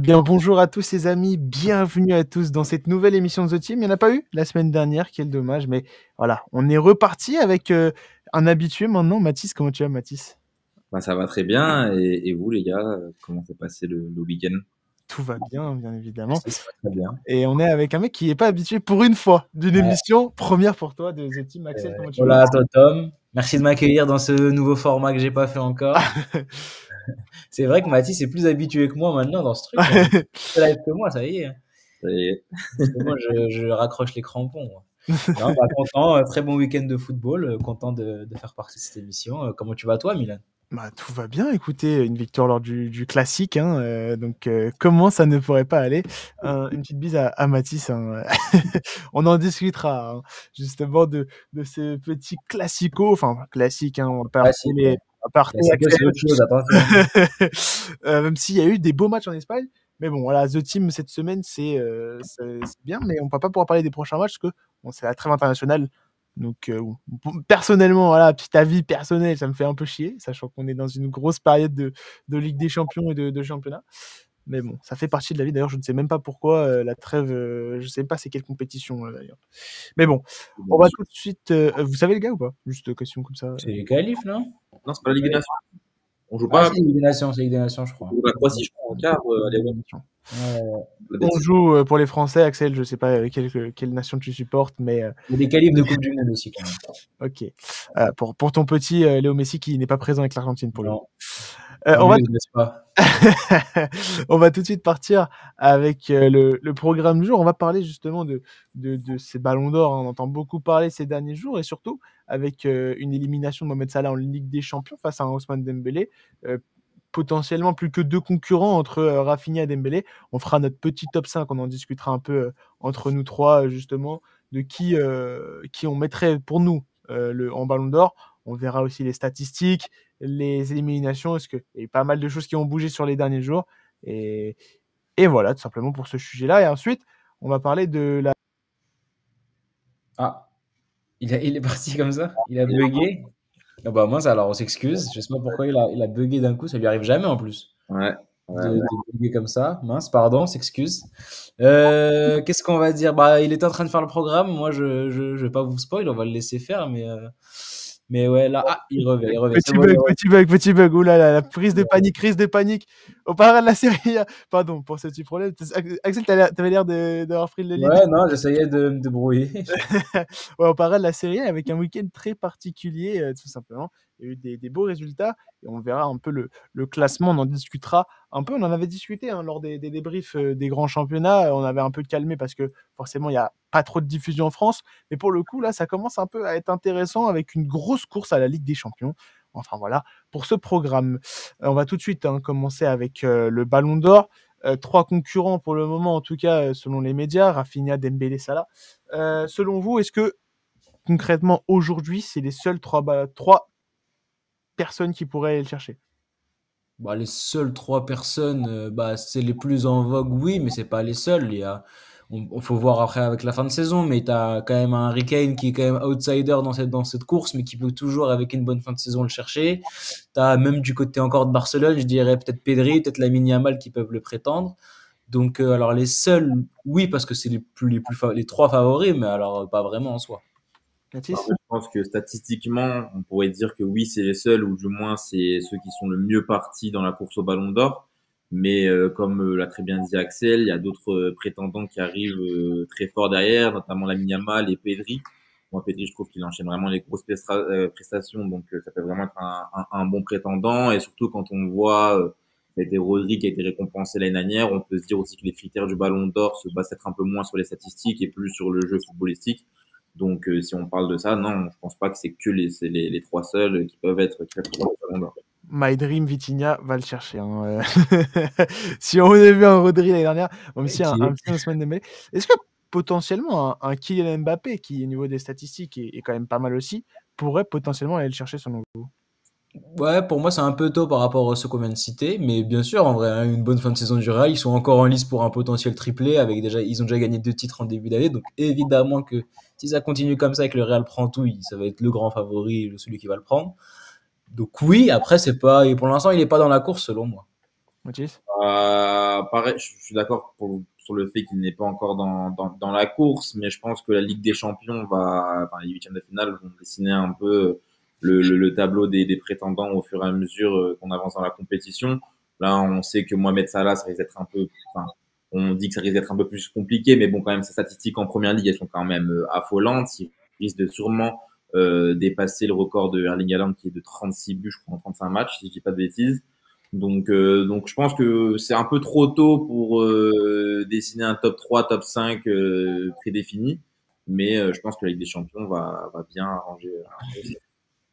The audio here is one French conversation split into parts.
Bien, bonjour à tous les amis, bienvenue à tous dans cette nouvelle émission de The Team. Il n'y en a pas eu la semaine dernière, quel dommage, mais voilà, on est reparti avec un habitué maintenant. Mathis, comment tu vas, Mathis? Bah, ça va très bien. Et vous, les gars, comment s'est passé le week-end? Tout va bien, bien évidemment. Merci, ça va très bien. Et on est avec un mec qui n'est pas habitué pour une fois d'une Ouais, émission, première pour toi de The Team. Axel, comment tu vas? Hola à toi Tom, merci de m'accueillir dans ce nouveau format que j'ai pas fait encore. C'est vrai que Mathis est plus habitué que moi maintenant dans ce truc, hein. Plus live que moi, ça y est, hein. Ça y est. C'est bon, je raccroche les crampons, moi. Non, bah, content, très bon week-end de football, content de faire partie de cette émission. Comment tu vas toi, Milan? Bah, tout va bien, écoutez, une victoire lors du classique, hein, donc comment ça ne pourrait pas aller? Une petite bise à Mathis, hein, on en discutera, hein, justement de ce petit classico, enfin classique, hein, on va pas heurter Classique, les ouais. on va pas heurter Classico, c'est Axel. autre chose, attention. Même s'il y a eu des beaux matchs en Espagne, mais bon, voilà, The Team cette semaine, c'est bien, mais on va pas pouvoir parler des prochains matchs parce que bon, c'est la trêve internationale. Donc, personnellement, voilà, petit avis personnel, ça me fait un peu chier, sachant qu'on est dans une grosse période de Ligue des Champions et de championnat. Mais bon, ça fait partie de la vie. D'ailleurs, je ne sais même pas pourquoi la trêve, je ne sais pas c'est quelle compétition d'ailleurs. Mais bon, on va tout de suite. Vous savez le gars ou pas? Juste question comme ça. C'est les qualifs, non? Non, c'est pas la Ligue des Nations. On joue Ah, pas c'est Ligue des Nations, c'est Ligue des Nations, je on crois. joue la Croatie, je crois, en quart. Allez, ouais, la On bêtise. joue pour les Français, Axel. Je sais pas quelle nation tu supportes, mais Il y a des qualifs de Coupe du Monde aussi, quand même. ok. Pour ton petit Léo Messi qui n'est pas présent avec l'Argentine pour le coup. Non, On tant va mieux, n'est-ce pas? on va tout de suite partir avec le programme du jour. On va parler justement de ces ballons d'or, hein. On entend beaucoup parler ces derniers jours et surtout avec une élimination de Mohamed Salah en Ligue des Champions face à un Ousmane Dembélé. Potentiellement plus que deux concurrents entre Rafinha et Dembélé. On fera notre petit top 5, on en discutera un peu entre nous trois justement de qui on mettrait pour nous en ballon d'or. On verra aussi les statistiques, les éliminations, parce qu'il y a eu pas mal de choses qui ont bougé sur les derniers jours. Et, et voilà, tout simplement pour ce sujet-là. Et ensuite, on va parler de la... Ah, il est parti comme ça? Il a bugué? Ah bah mince, alors on s'excuse. Je sais pas pourquoi il a bugué d'un coup, ça lui arrive jamais en plus Ouais, ouais, de ouais. bugger comme ça. Mince, pardon, on s'excuse. Qu'est-ce qu'on va dire? Bah, il était en train de faire le programme. Moi, je vais pas vous spoil, on va le laisser faire, mais ouais, là, ah, il revient. C'est Petit bon, il bug, revient. petit bug, petit bug. Ouh là là, la prise de panique, crise de panique. Au parallèle de la série A. Pardon pour ce petit problème. Axel, t'avais l'air d'avoir pris le lead. Ouais, non, j'essayais de me débrouiller. Ouais, on parlera de la série A avec un week-end très particulier, tout simplement. Il y a eu des beaux résultats et on verra un peu le classement, on en discutera un peu. On en avait discuté hein, lors des débriefs des grands championnats. On avait un peu calmé parce que forcément, il n'y a pas trop de diffusion en France. Mais pour le coup, là, ça commence un peu à être intéressant avec une grosse course à la Ligue des Champions. Enfin voilà, pour ce programme. On va tout de suite hein, commencer avec le Ballon d'Or. Trois concurrents pour le moment, en tout cas, selon les médias, Rafinha, Dembélé, Salah. Selon vous, est-ce que concrètement aujourd'hui, c'est les seules trois personnes qui pourraient aller le chercher? Bah, les seules trois personnes, bah, c'est les plus en vogue, oui, mais c'est pas les seules. Faut voir après avec la fin de saison, mais t'as quand même un Harry Kane qui est quand même outsider dans cette course, mais qui peut toujours, avec une bonne fin de saison, le chercher. T'as même du côté encore de Barcelone, je dirais peut-être Pedri, peut-être Lamine Yamal qui peuvent le prétendre. Donc, alors les seuls, oui, parce que c'est les trois favoris, mais alors pas vraiment en soi. Bah, Mathis? je pense que statistiquement, on pourrait dire que oui, c'est les seuls, ou du moins c'est ceux qui sont le mieux partis dans la course au Ballon d'Or. Mais comme l'a très bien dit Axel, il y a d'autres prétendants qui arrivent très forts derrière, notamment Lamine Yamal et Pedri. Moi, Pedri, je trouve qu'il enchaîne vraiment les grosses prestations, donc ça peut vraiment être un bon prétendant. Et surtout quand on voit c'était Rodri qui a été récompensé l'année dernière, on peut se dire aussi que les critères du Ballon d'Or se basent peut-être un peu moins sur les statistiques et plus sur le jeu footballistique. Donc, si on parle de ça, non, je pense pas que c'est que c'est les trois seuls qui peuvent prendre le Ballon d'Or. My Dream Vitinha va le chercher. Hein. Si on avait vu un Rodri l'année dernière, même si un Ok. petit Ousmane Dembélé, est-ce que potentiellement un Kylian Mbappé, qui au niveau des statistiques est quand même pas mal aussi, pourrait potentiellement aller le chercher selon vous? Ouais, pour moi, c'est un peu tôt par rapport à ceux qu'on vient de citer, mais bien sûr, en vrai, hein, une bonne fin de saison du Real, ils sont encore en lice pour un potentiel triplé ils ont déjà gagné 2 titres en début d'année, donc évidemment que si ça continue comme ça et que le Real prend tout, ça va être le grand favori, celui qui va le prendre. Donc oui, après, c'est pas, et pour l'instant, il est pas dans la course selon moi. Mathis? Pareil, je suis d'accord sur le fait qu'il n'est pas encore dans la course, mais je pense que la Ligue des Champions enfin, les huitièmes de finale vont dessiner un peu le tableau des prétendants au fur et à mesure qu'on avance dans la compétition. Là, on sait que Mohamed Salah, ça risque d'être un peu, enfin, on dit que ça risque d'être un peu plus compliqué, mais bon, quand même, ses statistiques en première ligue, elles sont quand même affolantes. Il risque de sûrement dépasser le record de Erling Haaland qui est de 36 buts, je crois, en 35 matchs, si je dis pas de bêtises. Donc je pense que c'est un peu trop tôt pour dessiner un top 3, top 5 prédéfini. Mais je pense que la Ligue des Champions va bien arranger ça.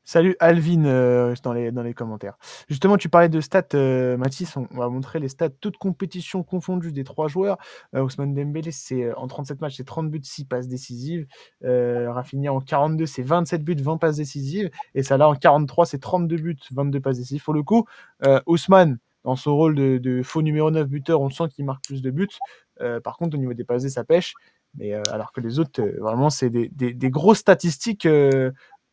Salut Alvin dans les commentaires. Justement, tu parlais de stats, Mathis, on va montrer les stats, toutes compétitions confondues des 3 joueurs. Ousmane Dembélé, c'est en 37 matchs, c'est 30 buts, 6 passes décisives. Rafinha en 42, c'est 27 buts, 20 passes décisives. Et Salah en 43, c'est 32 buts, 22 passes décisives. Pour le coup, Ousmane, dans son rôle de faux numéro 9 buteur, on sent qu'il marque plus de buts. Par contre, au niveau des passes, ça pêche. Mais alors que les autres, vraiment, c'est des grosses statistiques.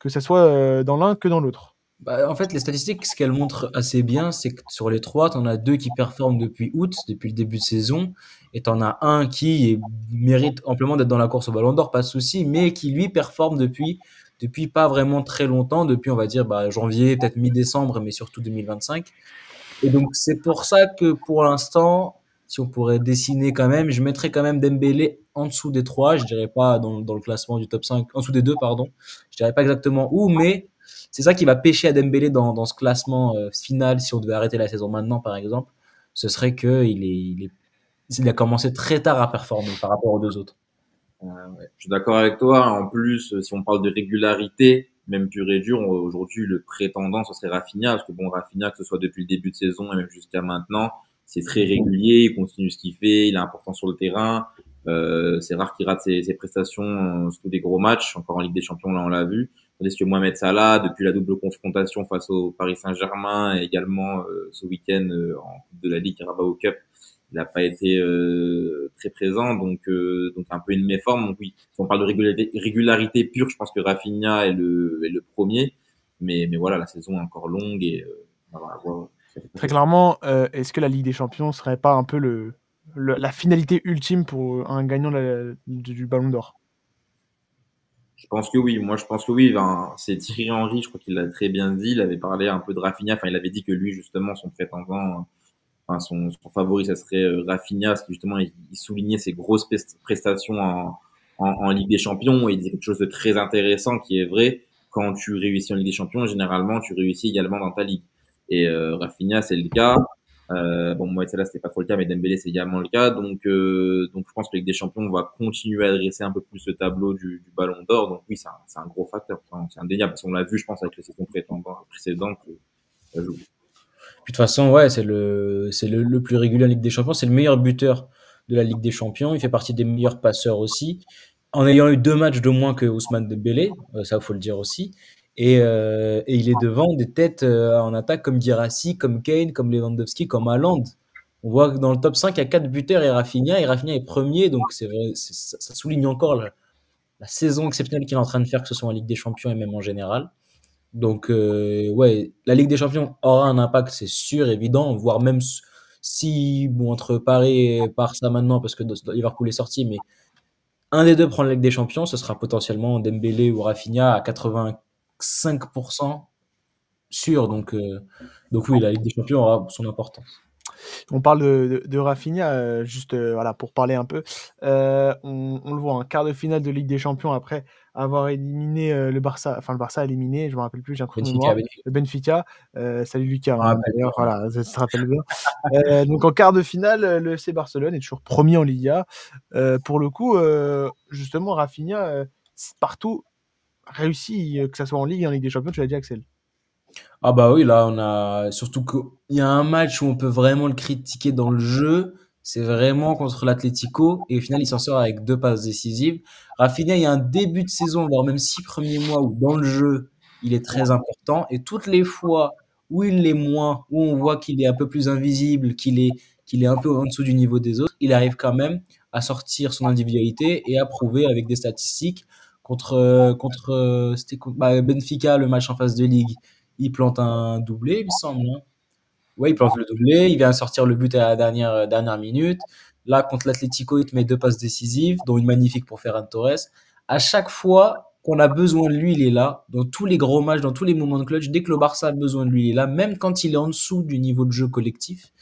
Que ça soit dans l'un que dans l'autre. Bah, en fait, les statistiques, ce qu'elles montrent assez bien, c'est que sur les trois, tu en as deux qui performent depuis août, depuis le début de saison, et tu en as un qui mérite amplement d'être dans la course au Ballon d'Or, pas de souci, mais qui lui performe depuis pas vraiment très longtemps, depuis on va dire janvier, peut-être mi-décembre, mais surtout 2025. Et donc c'est pour ça que pour l'instant, si on pourrait dessiner quand même, je mettrais quand même Dembélé en dessous des trois, je dirais pas dans le classement du top 5, en dessous des deux, pardon. Je dirais pas exactement où, mais c'est ça qui va pêcher à Dembélé dans ce classement final, si on devait arrêter la saison maintenant, par exemple, ce serait que il a commencé très tard à performer par rapport aux deux autres. Ouais. Je suis d'accord avec toi. En plus, si on parle de régularité, même pure et dure, aujourd'hui, le prétendant, ce serait Rafinha. Parce que bon, Rafinha, que ce soit depuis le début de saison et même jusqu'à maintenant, c'est très régulier. Il continue ce qu'il fait. Il est important sur le terrain. C'est rare qu'il rate ses prestations, surtout des gros matchs. Encore en Ligue des Champions, là, on l'a vu. Tandis que Mohamed Salah, depuis la double confrontation face au Paris Saint-Germain et également ce week-end en Coupe de la Ligue Carabao Cup, il n'a pas été très présent, donc un peu une méforme. Donc oui, si on parle de régularité pure, je pense que Rafinha est le premier, mais voilà, la saison est encore longue et on va voir. Très clairement, est-ce que la Ligue des Champions serait pas un peu la finalité ultime pour un gagnant du Ballon d'Or? Je pense que oui. Moi, je pense que oui. Ben, c'est Thierry Henry, je crois qu'il l'a très bien dit. Il avait parlé un peu de Rafinha. Enfin, il avait dit que lui, justement, son prétendant, enfin, son favori, ça serait Rafinha, parce que justement, il soulignait ses grosses prestations en Ligue des Champions et il disait quelque chose de très intéressant qui est vrai. Quand tu réussis en Ligue des Champions, généralement, tu réussis également dans ta ligue. Et Rafinha, c'est le cas. Bon, moi, là, c'était pas trop le cas, mais Dembélé, c'est également le cas. Donc, je pense que la Ligue des Champions va continuer à dresser un peu plus le tableau du Ballon d'Or. Donc, oui, c'est un gros facteur. Enfin, c'est indéniable. Parce qu'on l'a vu, je pense, avec les saisons précédentes, ça joue. Puis de toute façon, ouais, c'est le plus régulier en Ligue des Champions. C'est le meilleur buteur de la Ligue des Champions. Il fait partie des meilleurs passeurs aussi. En ayant eu 2 matchs de moins que Ousmane Dembélé, ça faut le dire aussi. Et il est devant des têtes en attaque comme Guirassy, comme Kane, comme Lewandowski, comme Haaland. On voit que dans le top 5, il y a 4 buteurs et Rafinha est premier. Donc c'est vrai, ça souligne encore la saison exceptionnelle qu'il est en train de faire, que ce soit en Ligue des Champions et même en général. Donc, ouais, la Ligue des Champions aura un impact, c'est sûr, évident, voire même si, bon, entre Paris et Barça maintenant, parce que Liverpool est sorti, mais un des deux prend la Ligue des Champions, ce sera potentiellement Dembélé ou Rafinha à 85% sûr. Donc oui, la Ligue des Champions aura son importance. On parle de Rafinha, juste voilà, pour parler un peu. On le voit en quart de finale de Ligue des Champions après avoir éliminé le Barça. Enfin, le Barça a éliminé, je me rappelle plus, j'ai un trou de mémoire. Le Benfica. Salut Lucas, d'ailleurs, voilà, ça se rappelle bien. Donc en quart de finale, le FC Barcelone est toujours premier en Liga. Pour le coup, justement, Rafinha, partout réussi, que ça soit en Ligue et en Ligue des Champions, tu l'as dit, Axel. Ah bah oui, là on a surtout qu'il y a un match où on peut vraiment le critiquer dans le jeu, c'est vraiment contre l'Atlético et au final il s'en sort avec 2 passes décisives. Rafinha, il y a un début de saison, voire même 6 premiers mois où dans le jeu il est très important et toutes les fois où il l'est moins, où on voit qu'il est un peu plus invisible, qu'il est un peu en dessous du niveau des autres, il arrive quand même à sortir son individualité et à prouver avec des statistiques c'était Benfica, le match en phase de ligue. Il plante un doublé, il me semble. Hein. Ouais, il plante le doublé, il vient sortir le but à la dernière minute. Là, contre l'Atlético, il te met 2 passes décisives, dont une magnifique pour Ferran Torres. À chaque fois qu'on a besoin de lui, il est là. Dans tous les gros matchs, dans tous les moments de clutch, dès que le Barça a besoin de lui, il est là, même quand il est en dessous du niveau de jeu collectif.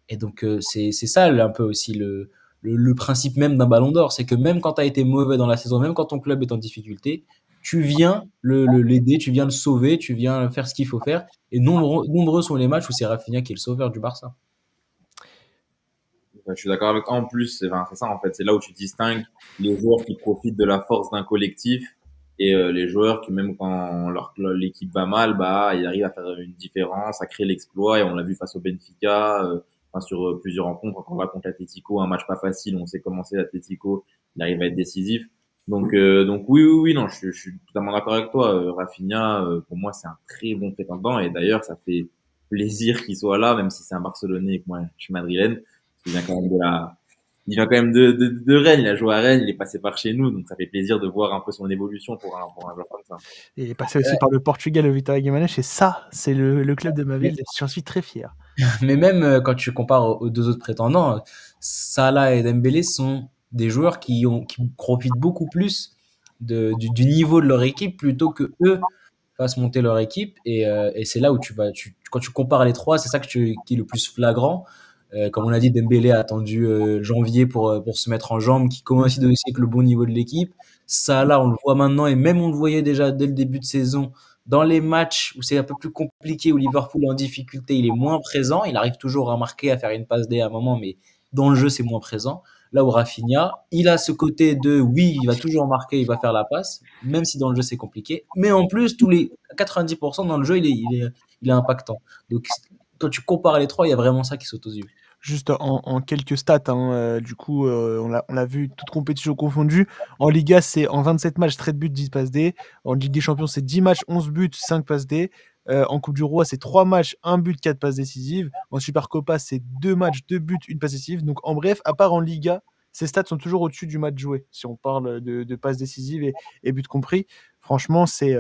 Et donc, c'est ça un peu aussi le principe même d'un ballon d'or. C'est que même quand tu as été mauvais dans la saison, même quand ton club est en difficulté, tu viens l'aider, tu viens le sauver, tu viens faire ce qu'il faut faire. Et nombreux sont les matchs où c'est Rafinha qui est le sauveur du Barça. Je suis d'accord avec toi. En plus, c'est ça en fait. C'est là où tu distingues les joueurs qui profitent de la force d'un collectif et les joueurs qui, même quand l'équipe va mal, bah, ils arrivent à faire une différence, à créer l'exploit. Et on l'a vu face au Benfica, enfin, sur plusieurs rencontres. Quand on va contre l'Atlético, un match pas facile, on sait comment c'est l'Atlético, il arrive à être décisif. Donc oui, non, je suis totalement d'accord avec toi. Rafinha, pour moi, c'est un très bon prétendant. Et d'ailleurs, ça fait plaisir qu'il soit là, même si c'est un Barcelonais et que moi, je suis madrilène. Il vient quand même il vient quand même de Rennes. Il a joué à Rennes, il est passé par chez nous, donc ça fait plaisir de voir un peu son évolution pour un joueur comme ça. Et il est passé aussi par le Portugal au Vitória Guimarães, et ça, c'est le club de ma ville, j'en suis très fier. Mais même quand tu compares aux 2 autres prétendants, Salah et Dembélé sont des joueurs qui profitent beaucoup plus du niveau de leur équipe plutôt que eux fassent monter leur équipe. Et c'est là où quand tu compares les trois, c'est ça qui est le plus flagrant. Comme on l'a dit, Dembélé a attendu janvier pour se mettre en jambes, qui coïncide aussi avec le bon niveau de l'équipe. Salah, on le voit maintenant, et même on le voyait déjà dès le début de saison. Dans les matchs où c'est un peu plus compliqué, où Liverpool est en difficulté, il est moins présent. Il arrive toujours à marquer, à faire une passe D à un moment, mais dans le jeu, c'est moins présent. Là où Rafinha, il a ce côté de oui, il va toujours marquer, il va faire la passe, même si dans le jeu c'est compliqué. Mais en plus, tous les 90% dans le jeu, il est impactant. Donc, quand tu compares les trois, il y a vraiment ça qui saute aux yeux. Juste en quelques stats, hein, du coup, on l'a vu, toutes compétitions confondues. En Liga, c'est en 27 matchs, 13 buts, 10 passes D. En Ligue des Champions, c'est 10 matchs, 11 buts, 5 passes D. En Coupe du Roi, c'est 3 matchs, 1 but, 4 passes décisives. En Supercopa, c'est 2 matchs, 2 buts, 1 passe décisive. Donc en bref, à part en Liga, ces stats sont toujours au-dessus du match joué, si on parle de passes décisives et buts compris. Franchement, c'est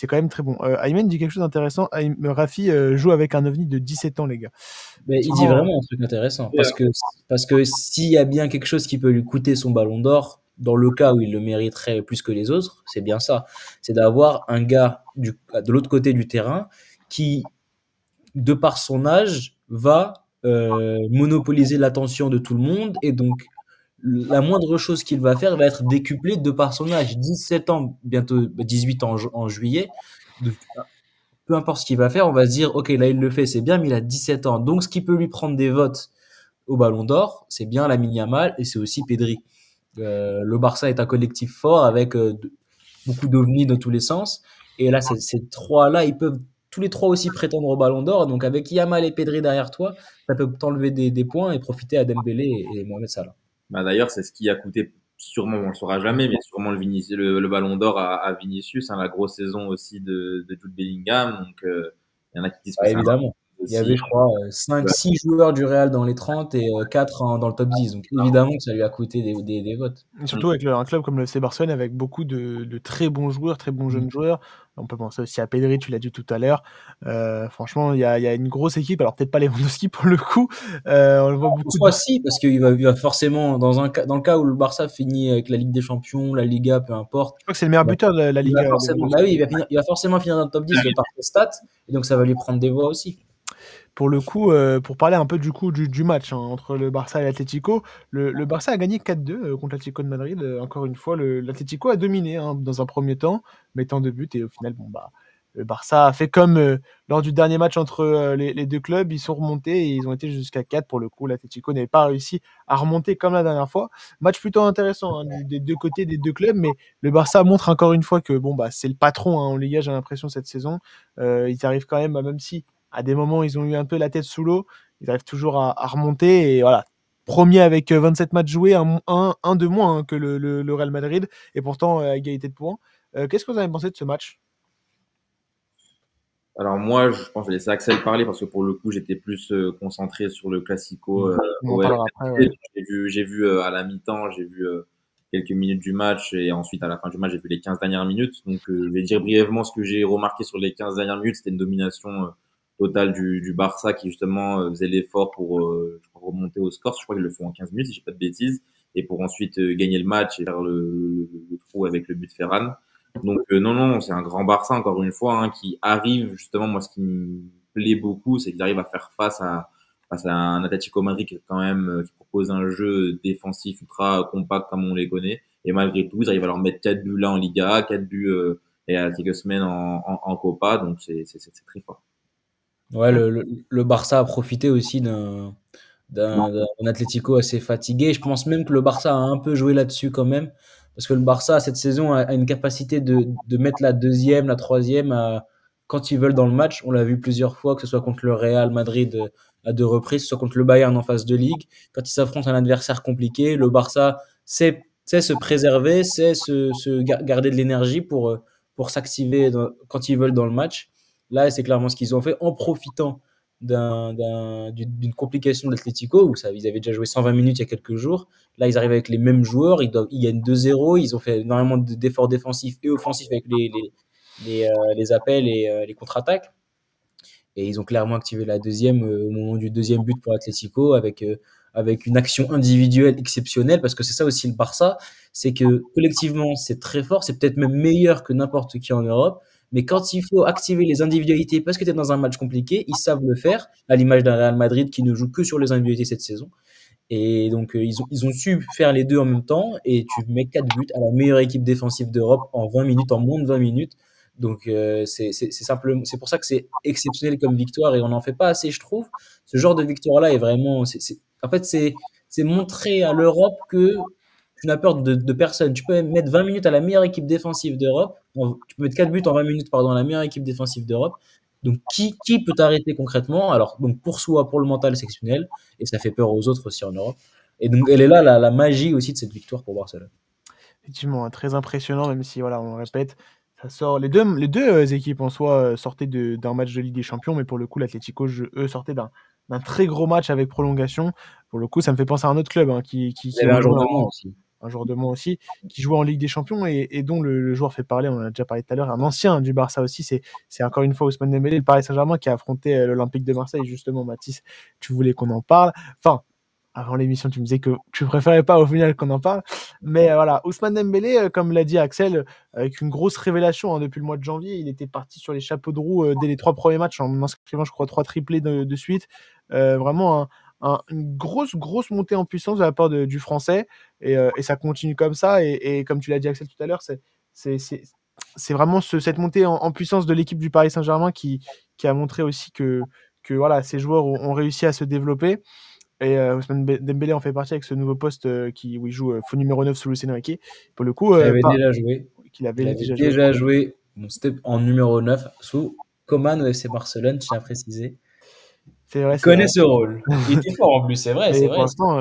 quand même très bon. Ayman dit quelque chose d'intéressant. Rafi joue avec un ovni de 17 ans, les gars. Mais il dit vraiment un truc intéressant. Parce que s'il y a bien quelque chose qui peut lui coûter son ballon d'or, dans le cas où il le mériterait plus que les autres, c'est bien ça. C'est d'avoir un gars de l'autre côté du terrain qui, de par son âge, va monopoliser l'attention de tout le monde. Et donc, la moindre chose qu'il va faire va être décuplée de par son âge. 17 ans, bientôt 18 ans en juillet. Donc, peu importe ce qu'il va faire, on va se dire, ok, là il le fait, c'est bien, mais il a 17 ans. Donc ce qui peut lui prendre des votes au Ballon d'Or, c'est bien Lamine Yamal et c'est aussi Pedri. Le Barça est un collectif fort avec beaucoup d'ovnis dans tous les sens. Et là, ces trois-là, ils peuvent tous les trois aussi prétendre au Ballon d'Or. Donc avec Yamal et Pedri derrière toi, ça peut t'enlever des points et profiter à Dembélé et Mohamed Salah. Bah, d'ailleurs, c'est ce qui a coûté sûrement, on le saura jamais, mais sûrement le ballon d'or à Vinicius, hein, la grosse saison aussi de Jude Bellingham. Donc, il y en a qui disent que Ah, c'est un évidemment. Il y aussi. avait, je crois, 5-6 joueurs du Real dans les 30 et 4 dans le top 10. Donc évidemment que ça lui a coûté des votes. Et surtout avec un club comme le FC Barcelone, avec beaucoup de très bons joueurs, très bons jeunes joueurs. On peut penser aussi à Pedri, tu l'as dit tout à l'heure. Franchement, il y a une grosse équipe. Alors peut-être pas Lewandowski pour le coup. On le voit En beaucoup. soi, si, parce qu'il va forcément, dans le cas où le Barça finit avec la Ligue des Champions, la Liga, peu importe, Je crois que c'est le meilleur buteur de la il va Liga. forcément, bah oui, il va forcément finir dans le top 10 de par ses stats, et donc ça va lui prendre des voix aussi. Pour le coup, pour parler un peu du match hein, entre le Barça et l'Atlético, le Barça a gagné 4-2 contre l'Atlético de Madrid. Encore une fois, l'Atlético a dominé hein, dans un premier temps, mettant 2 buts. Et au final, bon, bah, le Barça a fait comme lors du dernier match entre les deux clubs. Ils sont remontés et ils ont été jusqu'à 4. Pour le coup, l'Atlético n'avait pas réussi à remonter comme la dernière fois. Match plutôt intéressant hein, des deux côtés des deux clubs. Mais le Barça montre encore une fois que bon, bah, c'est le patron hein, en Liga, j'ai l'impression, cette saison. Ils arrivent quand même, même si à des moments, ils ont eu un peu la tête sous l'eau. Ils arrivent toujours à remonter. Et voilà, premier avec 27 matchs joués, un de moins hein, que le Real Madrid. Et pourtant, à égalité de points. Qu'est-ce que vous avez pensé de ce match? Alors moi, je pense que je vais laisser Axel parler parce que pour le coup, j'étais plus concentré sur le Classico. On en OL. parlera après. Ouais. J'ai vu à la mi-temps, j'ai vu quelques minutes du match et ensuite à la fin du match, j'ai vu les 15 dernières minutes. Donc je vais dire brièvement ce que j'ai remarqué sur les 15 dernières minutes. C'était une domination total du Barça qui justement faisait l'effort pour je crois, remonter au score. Je crois qu'ils le font en 15 minutes, si je dis pas de bêtises, et pour ensuite gagner le match et faire le trou avec le but de Ferran. Donc non, non, c'est un grand Barça, encore une fois, hein, qui arrive, justement, moi ce qui me plaît beaucoup, c'est qu'ils arrivent à faire face à un Atlético Madrid qui est quand même qui propose un jeu défensif ultra compact comme on les connaît. Et malgré tout, ils arrivent à leur mettre 4 buts là en Liga, 4 buts il y a quelques semaines en Copa, donc c'est très fort. Ouais, le Barça a profité aussi d'un Atlético assez fatigué. Je pense même que le Barça a un peu joué là-dessus quand même. Parce que le Barça, cette saison, a une capacité de mettre la deuxième, la troisième quand ils veulent dans le match. On l'a vu plusieurs fois, que ce soit contre le Real Madrid à deux reprises, que ce soit contre le Bayern en phase de ligue. Quand ils s'affrontent à un adversaire compliqué, le Barça sait se préserver, garder de l'énergie pour s'activer quand ils veulent dans le match. Là, c'est clairement ce qu'ils ont fait en profitant d'une complication de l'Atlético où ils avaient déjà joué 120 minutes il y a quelques jours. Là, ils arrivent avec les mêmes joueurs, ils gagnent 2-0, ils ont fait énormément d'efforts défensifs et offensifs avec les appels et les contre-attaques. Et ils ont clairement activé la deuxième au moment du deuxième but pour l'Atlético avec une action individuelle exceptionnelle, parce que c'est ça aussi le Barça, c'est que collectivement, c'est très fort, c'est peut-être même meilleur que n'importe qui en Europe, mais quand il faut activer les individualités parce que tu es dans un match compliqué, ils savent le faire, à l'image d'un Real Madrid qui ne joue que sur les individualités cette saison. Et donc, ils ont su faire les deux en même temps, et tu mets 4 buts à la meilleure équipe défensive d'Europe en 20 minutes, en moins de 20 minutes. Donc, c'est pour ça que c'est exceptionnel comme victoire, et on n'en fait pas assez, je trouve. Ce genre de victoire-là est vraiment, en fait, c'est montrer à l'Europe que tu n'as peur de personne. Tu peux mettre 20 minutes à la meilleure équipe défensive d'Europe. Tu peux mettre 4 buts en 20 minutes, pardon, à la meilleure équipe défensive d'Europe. Donc, qui peut t'arrêter concrètement? Alors, donc, pour soi, pour le mental, c'est exceptionnel. Et ça fait peur aux autres aussi en Europe. Et donc, elle est là, la magie aussi de cette victoire pour Barcelone. Effectivement, hein, très impressionnant, même si, voilà, on le répète, ça sort. Les deux équipes en soi sortaient d'un match de Ligue des Champions, mais pour le coup, l'Atlético, eux, sortaient d'un très gros match avec prolongation. Pour le coup, ça me fait penser à un autre club hein, Vous qui avez ont un jour joué de moins aussi. un joueur de moins aussi, qui jouait en Ligue des Champions et dont le joueur fait parler, on en a déjà parlé tout à l'heure, un ancien du Barça aussi, c'est encore une fois Ousmane Dembélé, le Paris Saint-Germain qui a affronté l'Olympique de Marseille, justement, Mathis, tu voulais qu'on en parle. Enfin, avant l'émission, tu me disais que tu préférais pas au final qu'on en parle. Mais voilà, Ousmane Dembélé, comme l'a dit Axel, avec une grosse révélation hein, depuis le mois de janvier, il était parti sur les chapeaux de roue dès les 3 premiers matchs en inscrivant, je crois, 3 triplés de suite. Vraiment une grosse montée en puissance de la part du Français. Et ça continue comme ça. Et comme tu l'as dit, Axel, tout à l'heure, c'est vraiment cette montée en puissance de l'équipe du Paris Saint-Germain qui a montré aussi que voilà, ces joueurs ont réussi à se développer. Et Ousmane Dembélé en fait partie avec ce nouveau poste où il joue faux numéro 9 sous Luis Enrique. Pour le coup, Il avait déjà joué. qu'il Il avait avait déjà joué. déjà joué. Bon, c'était en numéro 9 sous Coman au FC Barcelone, je tiens à préciser. C'est vrai, Il c'est vrai. connaît ce rôle. Il était fort en plus, c'est vrai, c'est Et vrai.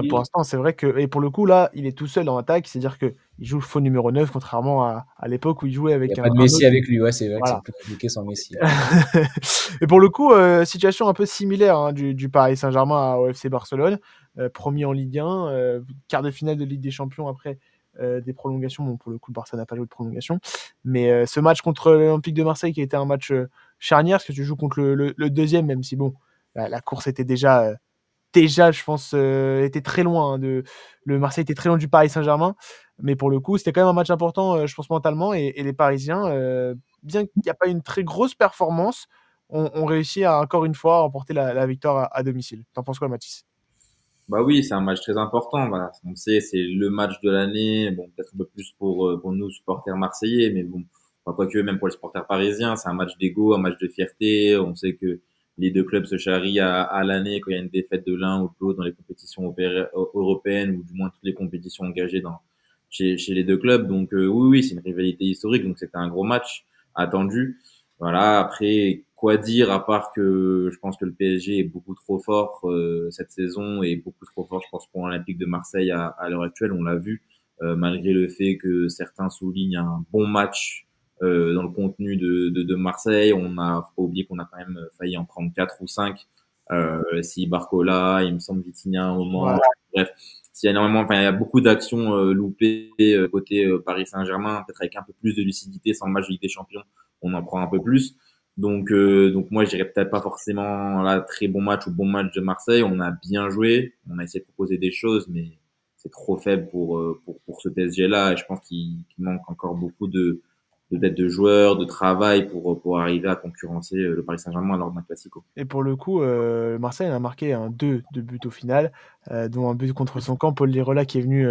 pour l'instant, c'est vrai que et pour le coup là, il est tout seul en attaque, c'est-à-dire qu'il joue faux numéro 9 contrairement à l'époque où il jouait Il n'y avec a pas de un Messi autre. avec lui, ouais, c'est vrai que c'est Voilà. plus compliqué sans Messi. Et pour le coup, situation un peu similaire hein, du Paris Saint-Germain au FC Barcelone, premier en Ligue 1, quart de finale de Ligue des Champions après des prolongations. Bon, pour le coup, le Barça n'a pas joué de prolongation, mais ce match contre l'Olympique de Marseille qui a été un match charnière, parce que tu joues contre le deuxième, même si bon, la course était déjà, je pense, était très loin hein, le Marseille était très loin du Paris Saint-Germain, mais pour le coup, c'était quand même un match important, je pense mentalement, et les Parisiens, bien qu'il n'y a pas une très grosse performance, ont réussi à encore une fois remporter la victoire à domicile. T'en penses quoi, Mathis? Bah oui, c'est un match très important. Voilà. On sait, c'est le match de l'année. Bon, peut-être un peu plus pour nous, supporters marseillais, mais bon, enfin, quoique même pour les supporters parisiens, c'est un match d'ego, un match de fierté. On sait que les deux clubs se charrient à l'année quand il y a une défaite de l'un ou de l'autre dans les compétitions européennes ou du moins toutes les compétitions engagées chez les deux clubs. Donc oui, oui, c'est une rivalité historique. Donc c'était un gros match attendu. Voilà. Après, quoi dire à part que je pense que le PSG est beaucoup trop fort cette saison et beaucoup trop fort, je pense, pour l'Olympique de Marseille à l'heure actuelle. On l'a vu, malgré le fait que certains soulignent un bon match dans le contenu de Marseille. On a faut pas oublier qu'on a quand même failli en prendre 4 ou 5. Si Barcola, il me semble Vitinha au moment. Voilà. Bref, s'il y a énormément, enfin, il y a beaucoup d'actions loupées côté Paris Saint-Germain, peut-être avec un peu plus de lucidité sans le match de Ligue des Champions, on en prend un peu plus. Donc moi, je dirais peut-être pas forcément là très bon match ou bon match de Marseille. On a bien joué, on a essayé de proposer des choses, mais c'est trop faible pour ce PSG-là. Et je pense qu'il manque encore beaucoup de joueurs, de travail pour arriver à concurrencer le Paris Saint-Germain lors d'un Classico. Et pour le coup, Marseille a marqué deux buts au final, dont un but contre son camp. Paul Lirola qui est venu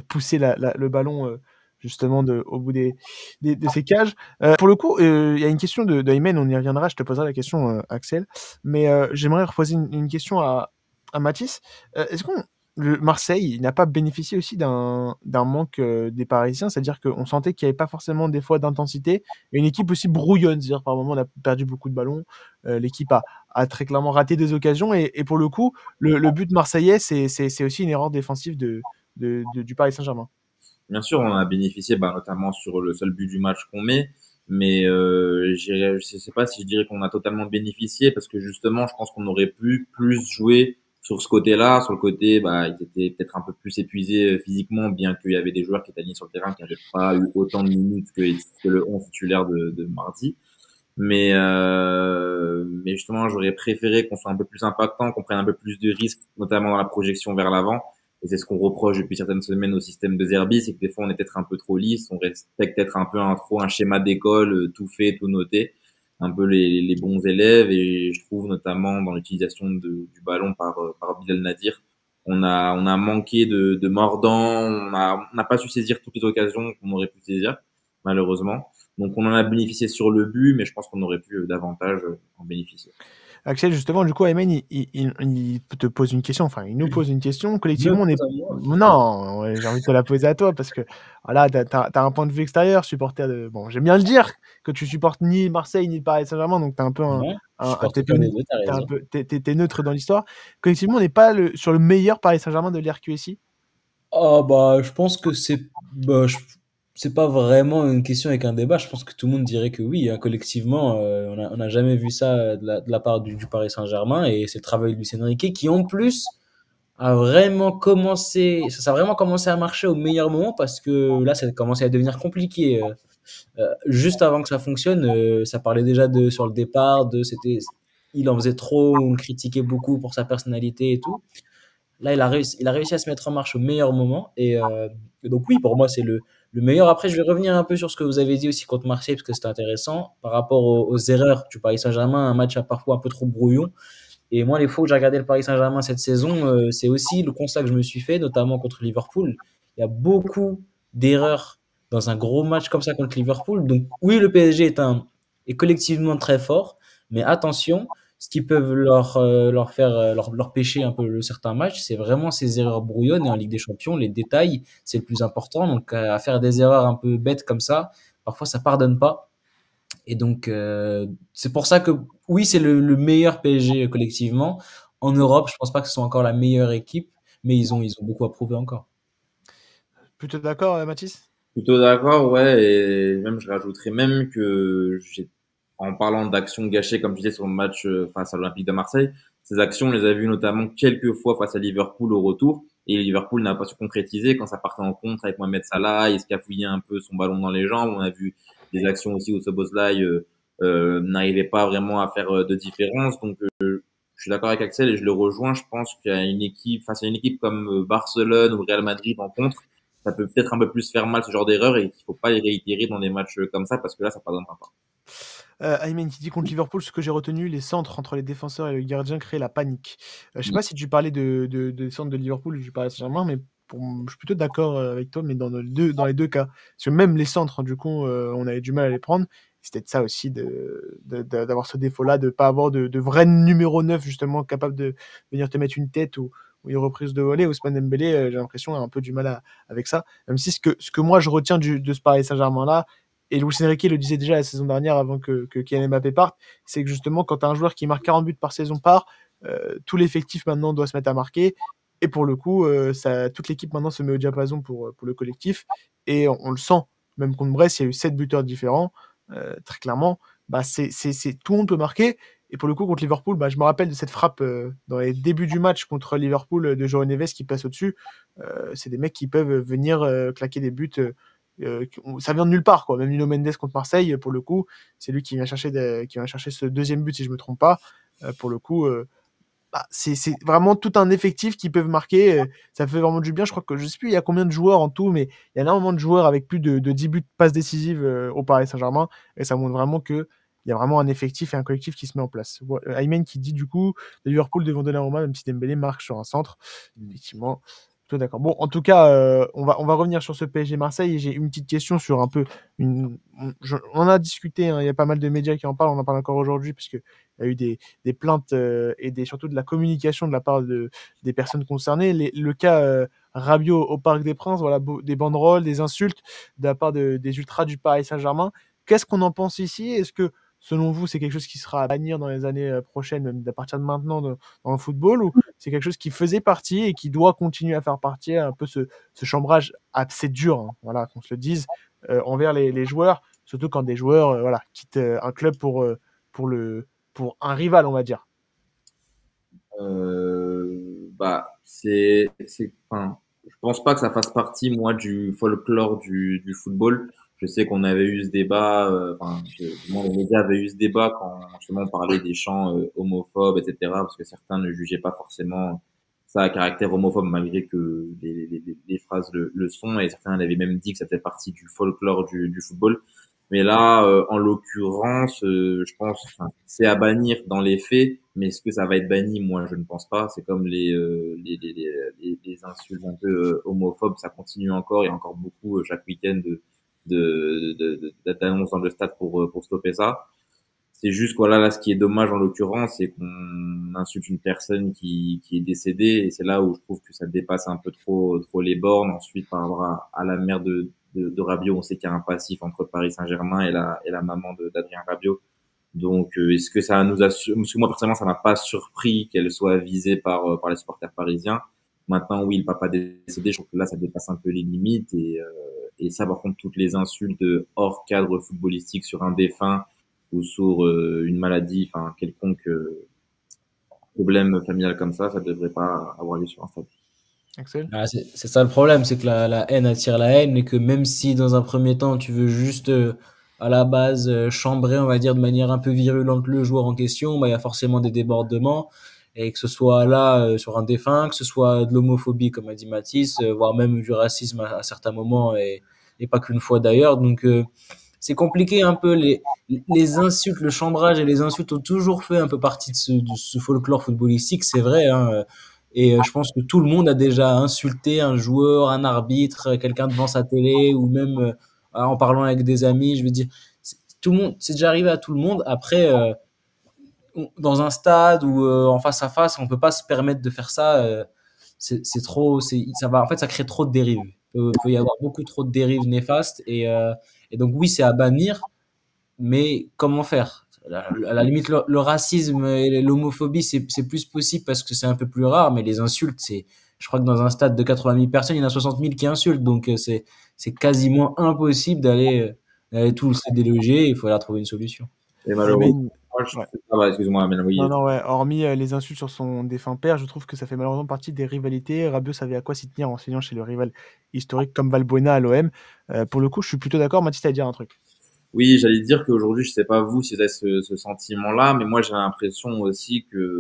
pousser le ballon justement au bout de ses cages. Pour le coup, il y a une question de Aymen, on y reviendra, je te poserai la question, Axel. Mais j'aimerais reposer une question à Mathis. Est-ce qu'on Marseille il n'a pas bénéficié aussi d'un manque des Parisiens, c'est-à-dire qu'on sentait qu'il n'y avait pas forcément des fois d'intensité, et une équipe aussi brouillonne, c'est-à-dire par moment on a perdu beaucoup de ballons, l'équipe a très clairement raté des occasions, et pour le coup, le but marseillais, c'est aussi une erreur défensive du Paris Saint-Germain. Bien sûr, on a bénéficié, notamment sur le seul but du match qu'on met, mais je sais pas si je dirais qu'on a totalement bénéficié parce que justement, je pense qu'on aurait pu plus jouer sur ce côté-là, sur le côté, ils étaient peut-être un peu plus épuisés physiquement, bien qu'il y avait des joueurs qui étaient alignés sur le terrain qui n'avaient pas eu autant de minutes que le 11 titulaire de mardi. Mais justement, j'aurais préféré qu'on soit un peu plus impactant, qu'on prenne un peu plus de risques, notamment dans la projection vers l'avant. Et c'est ce qu'on reproche depuis certaines semaines au système de Zerbi, c'est que des fois on est peut-être un peu trop lisse, on respecte peut-être un peu trop un schéma d'école, tout fait, tout noté, un peu les bons élèves. Et je trouve notamment dans l'utilisation du ballon par Bilal Nadir, on a manqué de mordant, on n'a pas su saisir toutes les occasions qu'on aurait pu saisir, malheureusement. Donc on en a bénéficié sur le but, mais je pense qu'on aurait pu davantage en bénéficier. Axel, justement, du coup, Aymen, il te pose une question, enfin, il nous pose une question. Me Collectivement, on est. pose à moi. Non, ouais, j'ai envie de te la poser à toi parce que voilà, t'as un point de vue extérieur, supporter de. Bon, j'aime bien le dire que tu supportes ni Marseille ni le Paris Saint-Germain, donc t'es un peu Ouais, je supporte t'es aucun des deux, t'as raison. t'es neutre dans l'histoire. Collectivement, on n'est pas sur le meilleur Paris Saint-Germain de l'RQSI. Ah je pense que c'est pas vraiment une question avec un débat. Je pense que tout le monde dirait que oui, hein, collectivement, on n'a jamais vu ça de la part du Paris Saint-Germain, et c'est le travail de Luis Enrique qui en plus ça a vraiment commencé à marcher au meilleur moment, parce que là, ça a commencé à devenir compliqué. Juste avant que ça fonctionne, ça parlait déjà sur le départ, il en faisait trop, on le critiquait beaucoup pour sa personnalité et tout. Là, il a réussi à se mettre en marche au meilleur moment. Et donc, oui, pour moi, c'est le meilleur. Après, je vais revenir un peu sur ce que vous avez dit aussi contre Marseille, parce que c'était intéressant. Par rapport aux erreurs du Paris Saint-Germain, un match a parfois un peu trop brouillon. Et moi, les fois où j'ai regardé le Paris Saint-Germain cette saison, c'est aussi le constat que je me suis fait, notamment contre Liverpool. Il y a beaucoup d'erreurs dans un gros match comme ça contre Liverpool. Donc, oui, le PSG est collectivement très fort, mais attention, ce qui peut leur pêcher un peu certains matchs, c'est vraiment ces erreurs brouillonnes. Et en Ligue des Champions, les détails, c'est le plus important. Donc, à faire des erreurs un peu bêtes comme ça, parfois ça pardonne pas. Et donc, c'est pour ça que oui, c'est le meilleur PSG collectivement. En Europe, je pense pas que ce soit encore la meilleure équipe, mais ils ont beaucoup à prouver encore. Plutôt d'accord, Mathis? Plutôt d'accord, ouais, et même je rajouterais même que en parlant d'actions gâchées, comme tu disais sur le match face à l'Olympique de Marseille, ces actions, on les a vues notamment quelques fois face à Liverpool au retour, et Liverpool n'a pas su concrétiser quand ça partait en contre avec Mohamed Salah, il scafouillait un peu son ballon dans les jambes. On a vu des actions aussi où Szoboszlai n'arrivait pas vraiment à faire de différence. Donc je suis d'accord avec Axel et je le rejoins. Je pense qu'il y a une équipe, face à une équipe comme Barcelone ou Real Madrid en contre, ça peut peut-être un peu plus faire mal ce genre d'erreur et qu'il faut pas les réitérer dans des matchs comme ça parce que là, ça pardonnera pas. Aymen qui dit contre Liverpool, ce que j'ai retenu, les centres entre les défenseurs et le gardien créent la panique. Je sais pas si tu parlais des centres de Liverpool ou du Paris Saint-Germain, mais je suis plutôt d'accord avec toi, mais dans les deux cas. Parce que même les centres, du coup, on avait du mal à les prendre. C'était de ça aussi, d'avoir ce défaut-là, de ne pas avoir de vrai numéro 9, justement, capable de venir te mettre une tête ou une reprise de volée. Ousmane Dembélé, j'ai l'impression, a un peu du mal avec ça. Même si ce que moi je retiens de ce Paris Saint-Germain-là, et Luis Enrique le disait déjà la saison dernière avant que Kylian Mbappé parte, c'est que justement, quand tu as un joueur qui marque 40 buts par saison tout l'effectif maintenant doit se mettre à marquer. Et pour le coup, toute l'équipe maintenant se met au diapason pour le collectif. Et on le sent, même contre Brest, il y a eu 7 buteurs différents. Très clairement, tout le monde peut marquer. Et pour le coup, contre Liverpool, je me rappelle de cette frappe dans les débuts du match contre Liverpool de João Neves qui passe au-dessus. C'est des mecs qui peuvent venir claquer des buts ça vient de nulle part, quoi. Même Nuno Mendes contre Marseille, pour le coup, c'est lui qui vient chercher ce deuxième but, si je me trompe pas. Pour le coup, c'est vraiment tout un effectif qui peuvent marquer. Ça fait vraiment du bien. Je crois que je sais plus il y a combien de joueurs en tout, mais il y a énormément de joueurs avec plus de 10 buts passes décisives au Paris Saint-Germain. Et ça montre vraiment que il y a vraiment un effectif et un collectif qui se met en place. Aymen qui dit du coup Liverpool devant Donnarumma, même si Dembélé marque sur un centre. Effectivement. Tout d'accord. Bon, en tout cas, on va revenir sur ce PSG Marseille. Et j'ai une petite question sur un peu. On en a discuté, hein, il y a pas mal de médias qui en parlent. On en parle encore aujourd'hui, puisque il y a eu des plaintes et surtout de la communication de la part des personnes concernées. Le cas Rabiot au Parc des Princes, voilà, des banderoles, des insultes de la part des ultras du Paris Saint-Germain. Qu'est-ce qu'on en pense ici? Est-ce que, selon vous, c'est quelque chose qui sera à bannir dans les années prochaines, même à partir de maintenant dans le football, ou c'est quelque chose qui faisait partie et qui doit continuer à faire partie, un peu ce chambrage assez dur, hein, voilà, qu'on se le dise, envers les joueurs, surtout quand des joueurs voilà, quittent un club pour un rival, on va dire. Enfin, je pense pas que ça fasse partie, moi, du folklore du football. Je sais qu'on avait eu ce débat, du moins les médias avaient eu ce débat quand justement on parlait des chants homophobes, etc., parce que certains ne jugeaient pas forcément ça à caractère homophobe, malgré que les phrases le sont, et certains avaient même dit que ça fait partie du folklore du football. Mais là, en l'occurrence, je pense, enfin, c'est à bannir dans les faits, mais est-ce que ça va être banni? Moi, je ne pense pas. C'est comme les insultes un peu homophobes, ça continue encore. Il y a encore beaucoup chaque week-end d'annonces dans le stade pour stopper ça. C'est juste voilà, là, ce qui est dommage en l'occurrence, c'est qu'on insulte une personne qui est décédée, et c'est là où je trouve que ça dépasse un peu trop les bornes. Ensuite, par rapport à la mère de Rabiot, on sait qu'il y a un passif entre Paris Saint-Germain et la maman d'Adrien Rabiot. Donc, est-ce que ça nous a, parce que moi personnellement, ça m'a pas surpris qu'elle soit visée par les supporters parisiens. Maintenant, oui, le papa décédé, je trouve que là, ça dépasse un peu les limites, et ça, par contre, toutes les insultes hors cadre footballistique sur un défunt ou sur une maladie, enfin quelconque problème familial comme ça devrait pas avoir lieu sur un stade. Axel? Ah, c'est ça le problème, c'est que la haine attire la haine et que même si dans un premier temps tu veux juste à la base chambrer, on va dire de manière un peu virulente le joueur en question, bah, il y a forcément des débordements et que ce soit là sur un défunt, que ce soit de l'homophobie comme a dit Mathis, voire même du racisme à certains moments et pas qu'une fois d'ailleurs. Donc c'est compliqué un peu les insultes, le chambrage et les insultes ont toujours fait un peu partie de ce folklore footballistique, c'est vrai, hein. Et je pense que tout le monde a déjà insulté un joueur, un arbitre, quelqu'un devant sa télé ou même en parlant avec des amis. Je veux dire, tout le monde, c'est déjà arrivé à tout le monde. Après, dans un stade ou en face à face, on peut pas se permettre de faire ça. C'est trop, ça va. En fait, ça crée trop de dérives. Peut y avoir beaucoup trop de dérives néfastes et donc oui, c'est à bannir. Mais comment faire? À la limite, le racisme et l'homophobie, c'est plus possible parce que c'est un peu plus rare, mais les insultes, je crois que dans un stade de 80 000 personnes, il y en a 60 000 qui insultent, donc c'est quasiment impossible d'aller tous les déloger, il faut leur trouver une solution. Et Mais, malheureusement, moi, ouais. excuse-moi, mais oui, Non, non, ouais. Hormis les insultes sur son défunt père, je trouve que ça fait malheureusement partie des rivalités. Rabiot savait à quoi s'y tenir en signant chez le rival historique comme Valbuena à l'OM. Pour le coup, je suis plutôt d'accord. Mathis, t'as à dire un truc. oui, j'allais dire qu'aujourd'hui, je sais pas vous si vous avez ce sentiment-là, mais moi j'ai l'impression aussi que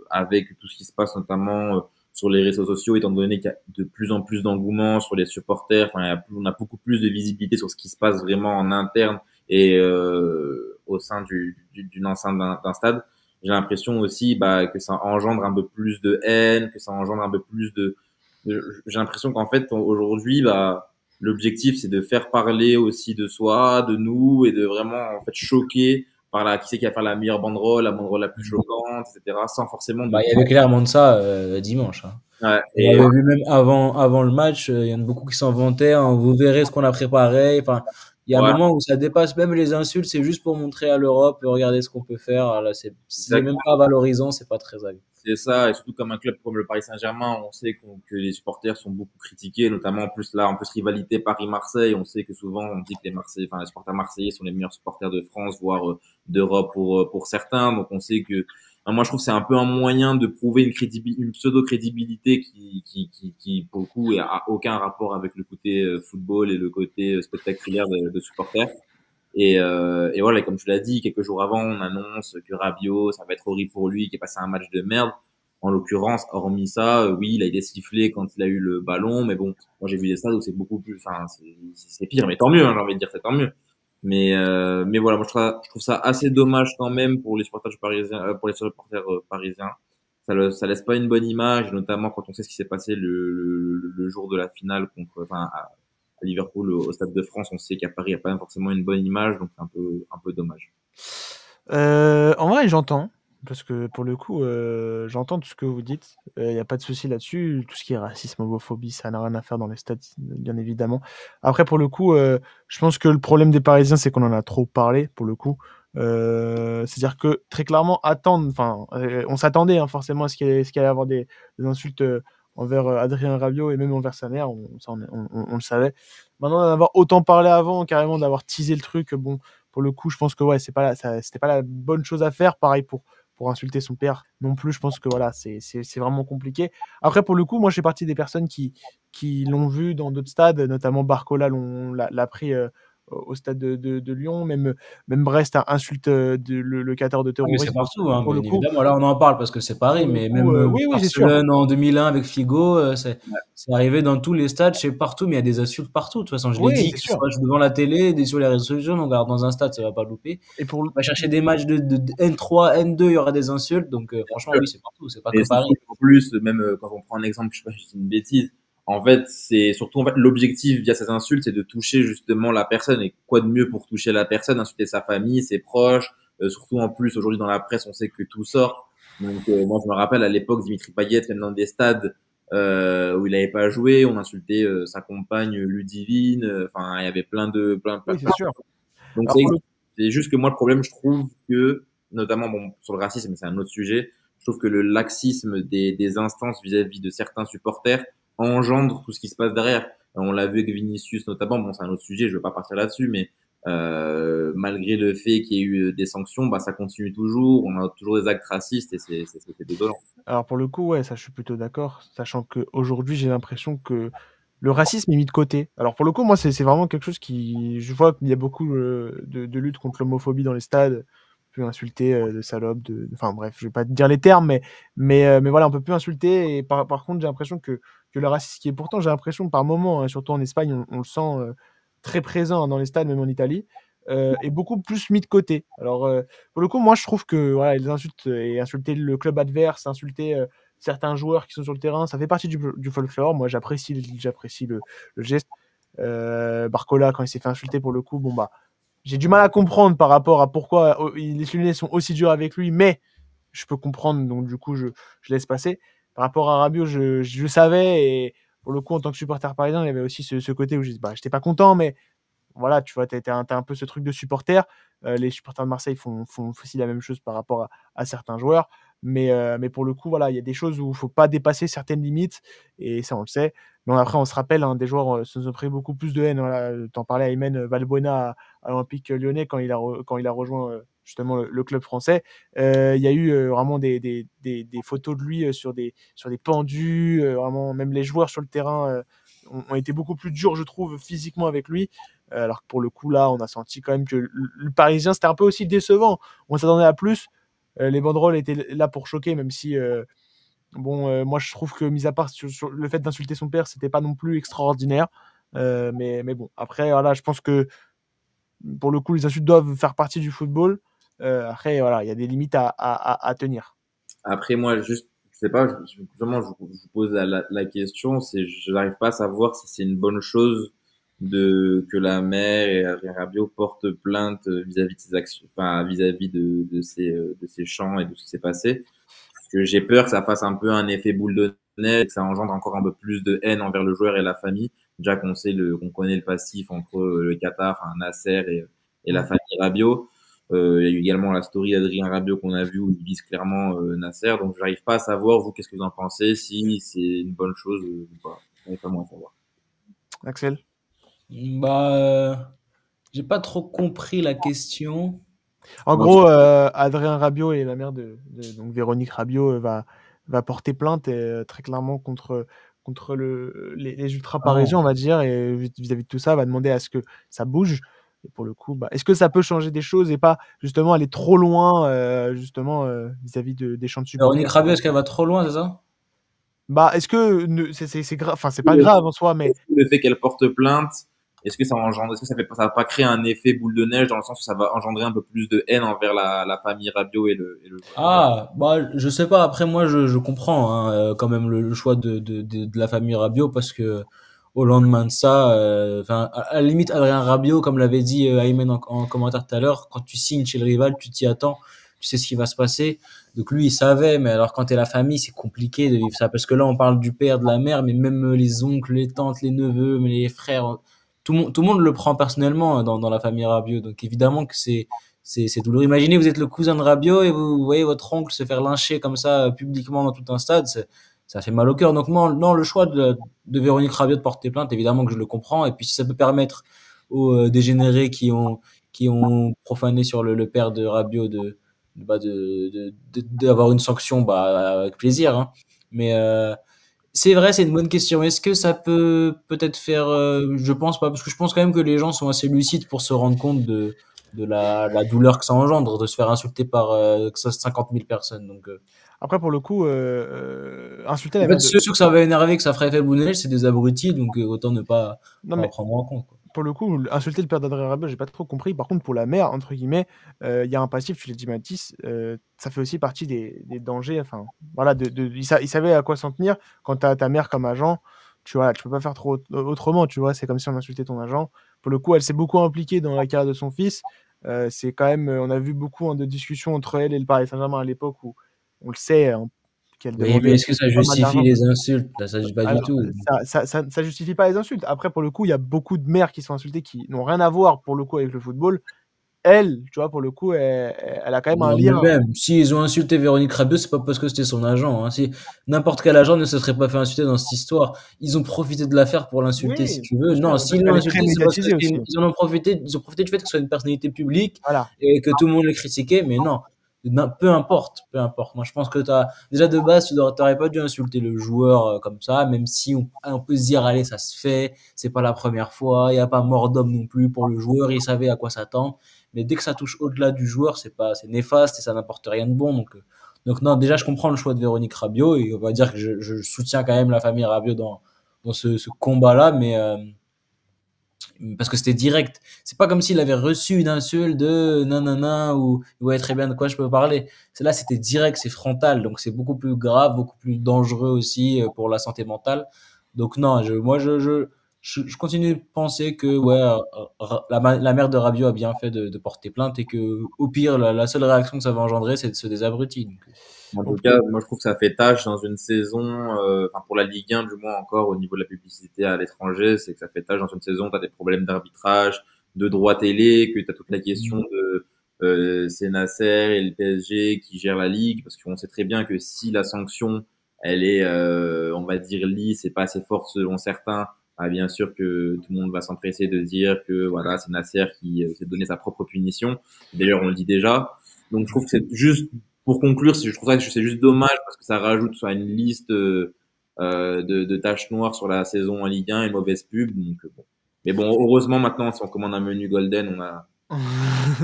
avec tout ce qui se passe notamment sur les réseaux sociaux, étant donné qu'il y a de plus en plus d'engouement sur les supporters, enfin, on a beaucoup plus de visibilité sur ce qui se passe vraiment en interne et au sein d'une enceinte d'un stade. J'ai l'impression aussi que ça engendre un peu plus de haine, que ça engendre un peu plus j'ai l'impression qu'en fait aujourd'hui, l'objectif, c'est de faire parler aussi de soi, de nous, et de vraiment en fait choquer par qui c'est qui va faire la meilleure banderole, la banderole la plus choquante, etc. Sans forcément Bah, il y avait clairement de ça dimanche, hein. Ouais, On avait vu même avant le match, il y en a beaucoup qui s'en vantaient, hein, vous verrez ce qu'on a préparé. Enfin, il y a un ouais, moment où ça dépasse même les insultes, c'est juste pour montrer à l'Europe, regardez ce qu'on peut faire. Alors là, c'est même pas valorisant, c'est pas très agréable. c'est ça, et surtout comme un club comme le Paris Saint-Germain, on sait que les supporters sont beaucoup critiqués, notamment en plus rivalité Paris-Marseille, on sait que souvent on dit que les supporters marseillais sont les meilleurs supporters de France, voire d'Europe pour certains, donc on sait que Moi, je trouve que c'est un peu un moyen de prouver une pseudo-crédibilité qui, pour le coup, a aucun rapport avec le côté football et le côté spectaculaire de supporters. Et voilà, comme tu l'as dit, quelques jours avant, on annonce que Rabiot, ça va être horrible pour lui, qu'il a passé un match de merde. En l'occurrence, hormis ça, oui, il a été sifflé quand il a eu le ballon, mais bon, moi j'ai vu des stades où c'est beaucoup plus, enfin, c'est pire, mais tant mieux, hein, j'ai envie de dire, c'est tant mieux. Mais voilà, moi je trouve ça assez dommage quand même pour les supporters parisiens, pour les supporters parisiens. Ça laisse pas une bonne image, notamment quand on sait ce qui s'est passé le jour de la finale contre, enfin, à Liverpool au Stade de France. On sait qu'à Paris, il n'y a pas forcément une bonne image, donc c'est un peu dommage. En vrai, j'entends, parce que pour le coup, j'entends tout ce que vous dites. Il n'y a pas de souci là-dessus. Tout ce qui est racisme, homophobie, ça n'a rien à faire dans les stades, bien évidemment. Après, pour le coup, je pense que le problème des Parisiens, c'est qu'on en a trop parlé, pour le coup. C'est-à-dire que très clairement, on s'attendait forcément à ce qu'il y allait avoir des insultes envers Adrien Rabiot et même envers sa mère. On le savait. Maintenant, d'en avoir autant parlé avant, carrément d'avoir teasé le truc, bon, pour le coup, je pense que ouais, c'était pas la bonne chose à faire. Pareil pour insulter son père non plus. Je pense que voilà, c'est vraiment compliqué. Après, pour le coup, moi, je fais partie des personnes qui l'ont vu dans d'autres stades, notamment Barcola l'a pris au stade de Lyon, même Brest a insulte le Qatar de Ah, mais c'est terrorisme. partout, hein, Pour bien le coup, évidemment. Là, on en parle parce que c'est Paris, pour le mais coup, même oui, oui, c'est sûr. Barcelone en 2001 avec Figo, Ouais. c'est arrivé dans tous les stades, je sais partout, mais il y a des insultes partout. De toute façon, je l'ai Oui, dit, c'est que ce sûr. soit devant la télé, sur les réseaux sociaux, on regarde dans un stade, ça va pas louper. Et pour On va chercher des matchs de N3, N2, il y aura des insultes. Donc, franchement, oui, c'est partout, c'est pas que Et Paris. surtout, en plus, même quand on prend un exemple, je sais pas, je dis une bêtise, en fait, c'est surtout, en fait, l'objectif via ces insultes, c'est de toucher justement la personne. Et quoi de mieux pour toucher la personne, insulter sa famille, ses proches, surtout en plus, aujourd'hui, dans la presse, on sait que tout sort. Donc, moi, je me rappelle à l'époque, Dimitri Payet, même dans des stades où il n'avait pas joué, on insultait sa compagne Ludivine. Enfin, il y avait oui, c'est plein. sûr. Donc, Alors pour le c'est juste que moi, le problème, je trouve que, notamment bon, sur le racisme, c'est un autre sujet, je trouve que le laxisme des instances vis-à-vis de certains supporters engendre tout ce qui se passe derrière. On l'a vu avec Vinicius notamment, bon, c'est un autre sujet, je ne veux pas partir là-dessus, mais malgré le fait qu'il y ait eu des sanctions, bah, ça continue toujours, on a toujours des actes racistes et c'est désolant. Alors pour le coup, ouais, ça je suis plutôt d'accord, sachant qu'aujourd'hui j'ai l'impression que le racisme est mis de côté. Alors pour le coup, moi c'est vraiment quelque chose qui, je vois qu'il y a beaucoup de luttes contre l'homophobie dans les stades, on peut insulter de salope, enfin bref, je vais pas te dire les termes, mais voilà, on peut plus insulter. Et par contre, j'ai l'impression que le racisme qui est pourtant, j'ai l'impression par moment, surtout en Espagne, on le sent très présent dans les stades, même en Italie, est beaucoup plus mis de côté. Alors pour le coup, moi, je trouve que voilà, les insultes et insulter le club adverse, insulter certains joueurs qui sont sur le terrain, ça fait partie du folklore. Moi, j'apprécie le geste. Barcola, quand il s'est fait insulter pour le coup, bon bah, j'ai du mal à comprendre par rapport à pourquoi les Lyonnais sont aussi durs avec lui, mais je peux comprendre, donc du coup, je laisse passer. Par rapport à Rabiot, je savais, et pour le coup, en tant que supporter parisien, il y avait aussi ce côté où j'étais pas content, mais voilà, tu vois, tu as un peu ce truc de supporter. Les supporters de Marseille font aussi la même chose par rapport à certains joueurs. Mais pour le coup, voilà, il y a des choses où il ne faut pas dépasser certaines limites, et ça, on le sait. Mais après, on se rappelle, des joueurs se sont pris beaucoup plus de haine. Voilà, tu en parlais à Aymen Valbuena à l'Olympique lyonnais quand il a rejoint justement le club français. Il y a eu vraiment des photos de lui sur des pendus. Vraiment, même les joueurs sur le terrain ont été beaucoup plus durs, je trouve, physiquement avec lui. Alors que pour le coup, là, on a senti quand même que le Parisien, c'était un peu aussi décevant. On s'attendait à plus. Les banderoles étaient là pour choquer, même si, moi, je trouve que, mis à part sur le fait d'insulter son père, c'était pas non plus extraordinaire. Mais bon, après, voilà, je pense que pour le coup, les insultes doivent faire partie du football. Après, voilà, il y a des limites à tenir. Après, moi, juste, je sais pas, justement, je vous pose la question, je n'arrive pas à savoir si c'est une bonne chose que la mère et Adrien Rabiot portent plainte vis-à-vis de ses actions, enfin, vis-à-vis de ses chants et de ce qui s'est passé. Parce que j'ai peur que ça fasse un peu un effet boule de neige, et que ça engendre encore un peu plus de haine envers le joueur et la famille. Déjà qu'on connaît le passif entre le Qatar, enfin, Nasser et la Mm. famille Rabiot. Il y a eu également la story d'Adrien Rabiot qu'on a vu où il vise clairement Nasser. Donc, j'arrive pas à savoir, vous, qu'est-ce que vous en pensez, si c'est une bonne chose ou pas. J'arrive pas moi à savoir. Axel? Bah, j'ai pas trop compris la question. En Non, gros, Adrien Rabiot et la mère donc Véronique Rabiot va porter plainte très clairement contre les ultras Ah non. parisiens, on va dire, et vis-à-vis de tout ça, va demander à ce que ça bouge. Et pour le coup, est-ce que ça peut changer des choses et pas justement aller trop loin, justement, vis-à-vis des champs de Véronique supporters, par Rabiot, est-ce exemple? qu'elle va trop loin, c'est ça? Est-ce que c'est grave, enfin c'est pas le grave en soi, mais est-ce que le fait qu'elle porte plainte, est-ce que ça va pas créer un effet boule de neige dans le sens où ça va engendrer un peu plus de haine envers la famille Rabiot et le joueur? Ah, bah, je sais pas. Après, moi, je comprends hein, quand même le choix de la famille Rabiot parce que au lendemain de ça, enfin, à la limite, Adrien Rabiot, comme l'avait dit Aymen en commentaire tout à l'heure, quand tu signes chez le rival, tu t'y attends, tu sais ce qui va se passer. Donc lui, il savait, mais alors quand t'es la famille, c'est compliqué de vivre ça parce que là, on parle du père, de la mère, mais même les oncles, les tantes, les neveux, mais les frères, tout le monde le prend personnellement dans la famille Rabiot. Donc évidemment que c'est douloureux. Imaginez, vous êtes le cousin de Rabiot et vous voyez votre oncle se faire lyncher comme ça publiquement dans tout un stade. Ça fait mal au cœur. Donc moi, non, le choix de Véronique Rabiot de porter plainte, évidemment que je le comprends. Et puis si ça peut permettre aux dégénérés qui ont profané sur le père de Rabiot d'avoir une sanction, avec plaisir. Hein. Mais c'est vrai, c'est une bonne question. Est-ce que ça peut-être faire, je pense pas, parce que je pense quand même que les gens sont assez lucides pour se rendre compte de la douleur que ça engendre de se faire insulter par 50 000 personnes. Donc, après pour le coup, insulter en la fait, mère de ceux que ça va énerver, que ça ferait effet boule de neige, c'est des abrutis, donc autant ne non pas mais prendre en compte. Quoi. pour le coup, insulter le père d'Adrien Rabiot, j'ai pas trop compris. Par contre, pour la mère, entre guillemets, il y a un passif, tu l'as dit, Mathis, ça fait aussi partie des dangers. Enfin, voilà, il savait à quoi s'en tenir. Quand tu as ta mère comme agent, tu peux pas faire trop autrement, tu vois. C'est comme si on insultait ton agent. Pour le coup, elle s'est beaucoup impliquée dans la carrière de son fils. C'est quand même, on a vu beaucoup de discussions entre elle et le Paris Saint-Germain à l'époque où on le sait, qu'elle Oui, mais demandait est-ce que ça pas mal justifie d'argent. les insultes? Là, ça, pas du Alors, tout. ça justifie pas les insultes. Après, pour le coup, il y a beaucoup de mères qui sont insultées qui n'ont rien à voir, pour le coup, avec le football. Elle, tu vois, pour le coup, elle a quand même un Non, mais lien. même, s'ils ont insulté Véronique Rabiot, c'est pas parce que c'était son agent. Hein. Si n'importe quel agent ne se serait pas fait insulter dans cette histoire, ils ont profité de l'affaire pour l'insulter si Oui, tu veux. bien Non, sûr, parce s'ils l'ont qu'elle est très insulté, c'est parce que médiatisée aussi. ils en ont profité, ils ont profité du fait que ce soit une personnalité publique Voilà. et que tout le monde le critiquait. Mais non, peu importe, peu importe. Moi, je pense que déjà de base, t'aurais pas dû insulter le joueur comme ça, même si on peut se dire, allez, ça se fait, c'est pas la première fois, il y a pas mort d'homme non plus pour le joueur, il savait à quoi s'attendre. Mais dès que ça touche au-delà du joueur, c'est néfaste et ça n'apporte rien de bon. Donc non, déjà, je comprends le choix de Véronique Rabiot et on va dire que je soutiens quand même la famille Rabiot dans ce combat-là, mais parce que c'était direct. C'est pas comme s'il avait reçu une insulte de nanana ou ouais, très bien, de quoi je peux parler. Là, c'était direct, c'est frontal, donc c'est beaucoup plus grave, beaucoup plus dangereux aussi pour la santé mentale. Donc non, moi, je continue de penser que ouais, la mère de Rabiot a bien fait de porter plainte et que au pire, la seule réaction que ça va engendrer, c'est de se désabrutir. Donc, En Bon, tout cas, moi je trouve que ça fait tâche dans une saison, enfin pour la Ligue 1 du moins encore au niveau de la publicité à l'étranger, c'est que ça fait tâche dans une saison, tu as des problèmes d'arbitrage, de droit télé, que tu as toute la question de c'est Nasser et le PSG qui gèrent la Ligue, parce qu'on sait très bien que si la sanction, elle est, on va dire, lisse et pas assez forte selon certains, bien sûr que tout le monde va s'empresser de dire que voilà, c'est Nasser qui s'est donné sa propre punition. D'ailleurs, on le dit déjà. Donc je trouve que c'est juste pour conclure, je trouve ça que c'est juste dommage parce que ça rajoute à une liste de tâches noires sur la saison en Ligue 1 et mauvaise pub. Donc, bon. Mais bon, heureusement maintenant, si on commande un menu Golden, on a.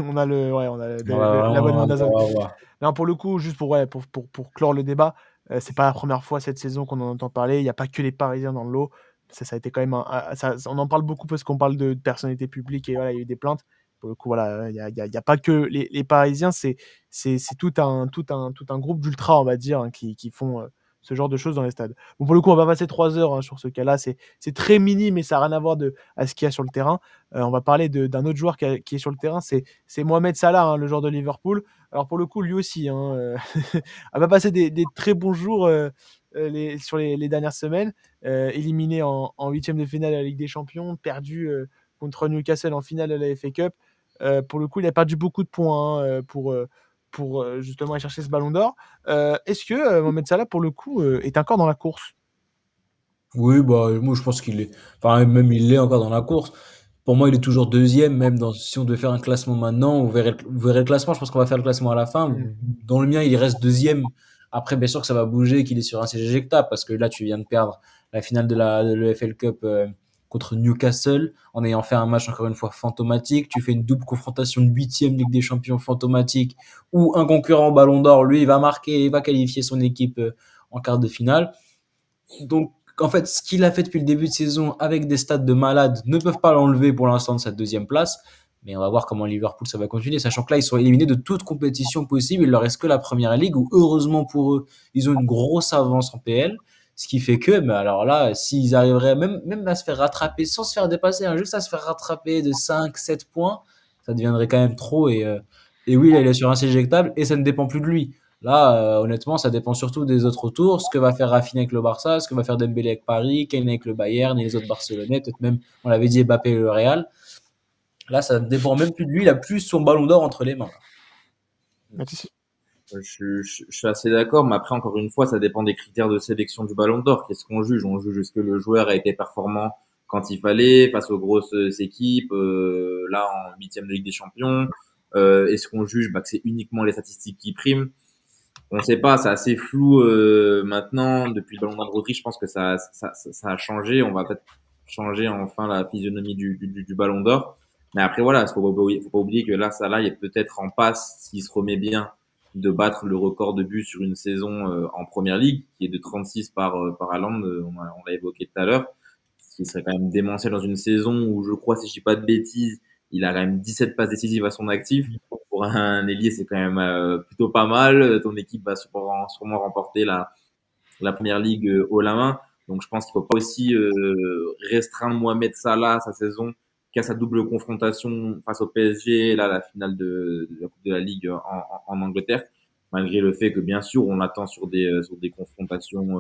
on a l'abonnement on d'Azon. va voir. Non, pour le coup, juste pour clore le débat, c'est pas la première fois cette saison qu'on en entend parler. Il n'y a pas que les Parisiens dans le lot. Ça a été quand même on en parle beaucoup parce qu'on parle de personnalités publiques et voilà, il y a eu des plaintes. Pour le coup, voilà, il y a pas que les Parisiens, c'est tout un groupe d'ultras, on va dire, hein, qui font ce genre de choses dans les stades. Bon, pour le coup, on va passer 3 heures sur ce cas-là. C'est très minime mais ça n'a rien à voir à ce qu'il y a sur le terrain. On va parler d'un autre joueur qui est sur le terrain, c'est Mohamed Salah, hein, le joueur de Liverpool. Alors pour le coup, lui aussi, hein, a pas passé des très bons jours sur les dernières semaines. Éliminé en huitième de finale de la Ligue des Champions, perdu contre Newcastle en finale de la FA Cup. Pour le coup, il a perdu beaucoup de points hein, pour justement aller chercher ce ballon d'or. Est-ce que Mohamed Salah, pour le coup, est encore dans la course? Oui, moi je pense qu'il est. Enfin, même il est encore dans la course. Pour moi, il est toujours deuxième, même si on devait faire un classement maintenant, vous verrez le classement. Je pense qu'on va faire le classement à la fin. Mhm. Dans le mien, il reste deuxième. Après, bien sûr que ça va bouger, qu'il est sur un siège éjectable, parce que là, tu viens de perdre la finale de l'EFL Cup contre Newcastle, en ayant fait un match encore une fois fantomatique. Tu fais une double confrontation de huitième Ligue des Champions fantomatique, où un concurrent au Ballon d'Or, lui, il va marquer, il va qualifier son équipe en quart de finale. Donc, en fait, ce qu'il a fait depuis le début de saison avec des stats de malade ne peuvent pas l'enlever pour l'instant de cette deuxième place. Mais on va voir comment Liverpool ça va continuer, sachant que là, ils sont éliminés de toute compétition possible. Il leur reste que la première ligue où, heureusement pour eux, ils ont une grosse avance en PL. Ce qui fait que, mais alors là, s'ils arriveraient même à se faire rattraper sans se faire dépasser, hein, juste à se faire rattraper de 5, 7 points, ça deviendrait quand même trop. Et oui, là, il est sur un siège éjectable et ça ne dépend plus de lui. Là, honnêtement, ça dépend surtout des autres tours. Ce que va faire Rafinha avec le Barça, ce que va faire Dembélé avec Paris, Kane avec le Bayern et les autres Barcelonais, peut-être même, on l'avait dit, Mbappé et le Real. Là, ça ne dépend même plus de lui. Il a plus son ballon d'or entre les mains. Mathis. Je suis assez d'accord, mais après, encore une fois, ça dépend des critères de sélection du Ballon d'Or. Qu'est-ce qu'on juge? On juge est-ce que le joueur a été performant quand il fallait, face aux grosses équipes, là, en huitième de Ligue des Champions. Est-ce qu'on juge que c'est uniquement les statistiques qui priment? On ne sait pas, c'est assez flou maintenant. Depuis le Ballon d'Or de Rodri, je pense que ça a changé. On va peut-être changer enfin la physionomie du Ballon d'Or. Mais après, voilà, faut pas oublier que là, Salah il est peut-être en passe, s'il se remet bien, de battre le record de buts sur une saison en Première Ligue, qui est de 36 par Haaland, on l'a évoqué tout à l'heure, ce qui serait quand même démentiel dans une saison où, je crois, si je dis pas de bêtises, il a quand même 17 passes décisives à son actif. Pour un ailier, c'est quand même plutôt pas mal. Ton équipe va sûrement remporter la Première Ligue haut la main. Donc je pense qu'il faut pas aussi restreindre Mohamed Salah sa saison qu'à sa double confrontation face au PSG, là la finale de la Coupe de la Ligue en Angleterre, malgré le fait que bien sûr on l'attend sur des confrontations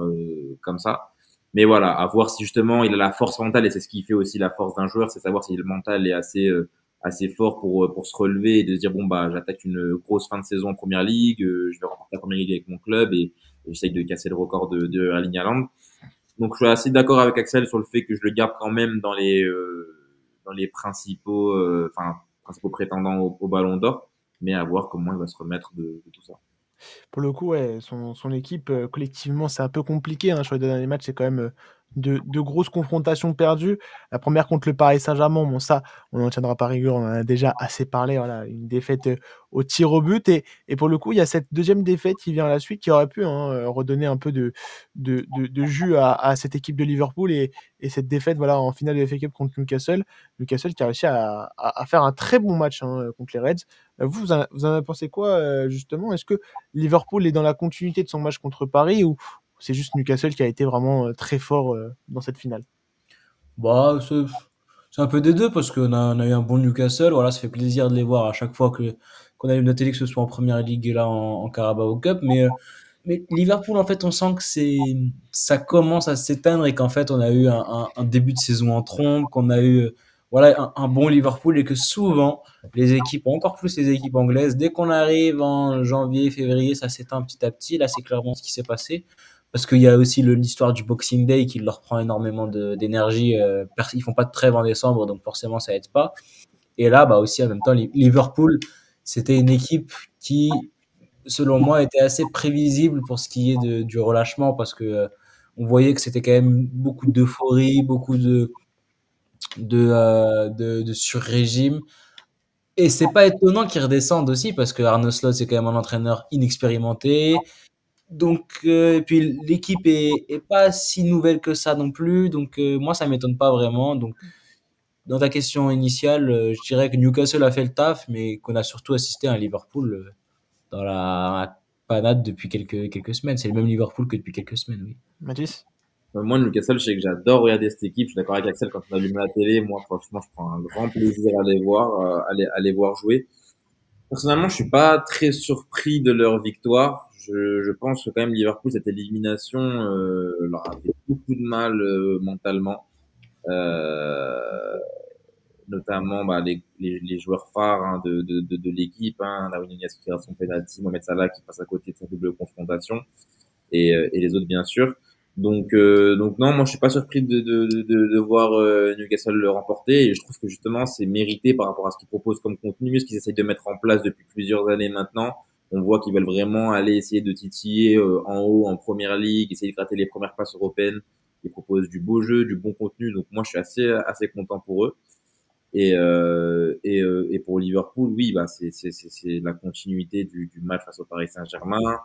comme ça. Mais voilà, à voir si justement il a la force mentale, et c'est ce qui fait aussi la force d'un joueur, c'est savoir si le mental est assez fort pour se relever et de se dire bon bah j'attaque une grosse fin de saison en Première Ligue, je vais remporter la Première Ligue avec mon club et j'essaye de casser le record de Erling Haaland. Donc je suis assez d'accord avec Axel sur le fait que je le garde quand même dans les principaux prétendants au Ballon d'Or, mais à voir comment il va se remettre de tout ça. Pour le coup, ouais, son équipe, collectivement, c'est un peu compliqué, hein. Sur les 2 derniers matchs, c'est quand même, de grosses confrontations perdues. La première contre le Paris Saint-Germain, bon ça, on n'en tiendra pas rigueur, on en a déjà assez parlé, voilà, une défaite, au tir au but et pour le coup, il y a cette deuxième défaite qui vient à la suite qui aurait pu, hein, redonner un peu de jus à cette équipe de Liverpool et cette défaite, voilà, en finale de FA Cup contre Newcastle. Newcastle qui a réussi à faire un très bon match, hein, contre les Reds. Vous en avez pensé quoi, justement? Est-ce que Liverpool est dans la continuité de son match contre Paris ou c'est juste Newcastle qui a été vraiment très fort dans cette finale? Bah, c'est un peu des deux parce on a eu un bon Newcastle. Voilà, ça fait plaisir de les voir à chaque fois qu'on a une télé, que ce soit en Première Ligue et là en Carabao Cup. Mais Liverpool, en fait, on sent que ça commence à s'éteindre et qu'en fait, on a eu un début de saison en trombe, qu'on a eu voilà, un bon Liverpool et que souvent, les équipes, encore plus les équipes anglaises, dès qu'on arrive en janvier, février, ça s'éteint petit à petit. Là, c'est clairement ce qui s'est passé. Parce qu'il y a aussi l'histoire du Boxing Day qui leur prend énormément d'énergie. Ils font pas de trêve en décembre, donc forcément, ça aide pas. Et là, bah aussi, en même temps, Liverpool, c'était une équipe qui, selon moi, était assez prévisible pour ce qui est du relâchement parce que on voyait que c'était quand même beaucoup d'euphorie, beaucoup de sur-régime. Et c'est pas étonnant qu'ils redescendent aussi parce que Arne Slot, c'est quand même un entraîneur inexpérimenté. Donc, et puis l'équipe est pas si nouvelle que ça non plus. Donc, moi, ça m'étonne pas vraiment. Donc, dans ta question initiale, je dirais que Newcastle a fait le taf, mais qu'on a surtout assisté à un Liverpool dans la panade depuis quelques semaines. C'est le même Liverpool que depuis quelques semaines, oui. Mathis? Moi, Newcastle, je sais que j'adore regarder cette équipe. Je suis d'accord avec Axel quand on allume la télé. Moi, franchement, je prends un grand plaisir à les voir jouer. Personnellement, je suis pas très surpris de leur victoire. Je pense que quand même Liverpool, cette élimination leur a fait beaucoup de mal mentalement. Euh, Notamment les joueurs phares de l'équipe, hein, Darwin Nunez qui rate son penalty, Mohamed Salah qui passe à côté de sa double confrontation et les autres bien sûr. Donc non, moi je suis pas surpris de voir Newcastle le remporter et je trouve que justement c'est mérité par rapport à ce qu'ils proposent comme contenu, ce qu'ils essayent de mettre en place depuis plusieurs années maintenant. On voit qu'ils veulent vraiment aller essayer de titiller en haut en première ligue, essayer de gratter les premières places européennes. Ils proposent du beau jeu, du bon contenu, donc moi je suis assez content pour eux. Et pour Liverpool, oui, bah c'est la continuité du match face au Paris Saint-Germain.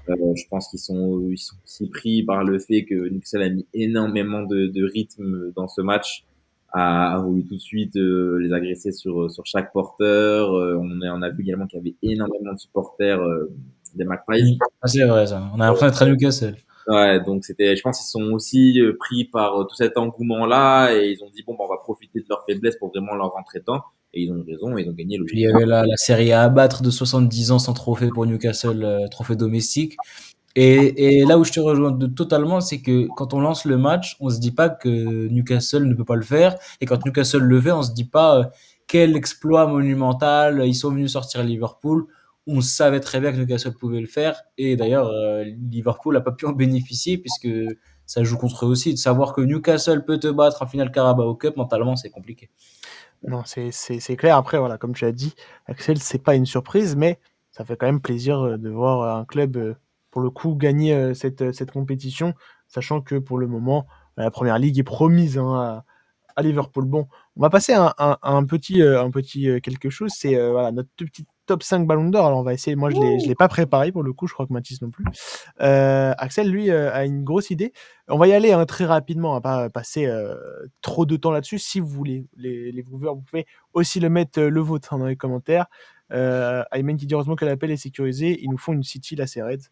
Je pense qu'ils sont aussi pris par le fait que Newcastle a mis énormément de rythme dans ce match, a voulu tout de suite les agresser sur chaque porteur. On a vu également qu'il y avait énormément de supporters des Magpies. Ah, c'est vrai ça. On a l'impression d'être à Newcastle. Ouais, donc je pense qu'ils sont aussi pris par tout cet engouement-là et ils ont dit bon, bah, on va profiter de leur faiblesse pour vraiment leur rentrer dedans. Et ils ont eu raison, ils ont gagné Puis il y logiquement. avait la série à abattre de 70 ans sans trophée pour Newcastle, trophée domestique. Et là où je te rejoins totalement, c'est que quand on lance le match, on se dit pas que Newcastle ne peut pas le faire. Et quand Newcastle le fait, on se dit pas quel exploit monumental. Ils sont venus sortir Liverpool. On savait très bien que Newcastle pouvait le faire. Et d'ailleurs, Liverpool n'a pas pu en bénéficier puisque ça joue contre eux aussi. De savoir que Newcastle peut te battre en finale Carabao Cup, mentalement, c'est compliqué. Non, c'est clair. Après, voilà, comme tu as dit, Axel, c'est pas une surprise, mais ça fait quand même plaisir de voir un club, pour le coup, gagner cette compétition, sachant que pour le moment, la première ligue est promise hein, à Liverpool. Bon, on va passer à un petit quelque chose. C'est voilà, notre petit top 5 Ballon d'Or. Alors, on va essayer. Moi, je l'ai pas préparé pour le coup. Je crois que Mathis non plus. Axel, lui, a une grosse idée. On va y aller hein, très rapidement. On va pas passer trop de temps là-dessus. Si vous voulez, les viewers, vous pouvez aussi le mettre le vôtre hein, dans les commentaires. Ayman qui dit heureusement que l'appel est sécurisé. Ils nous font une City là, c'est raide.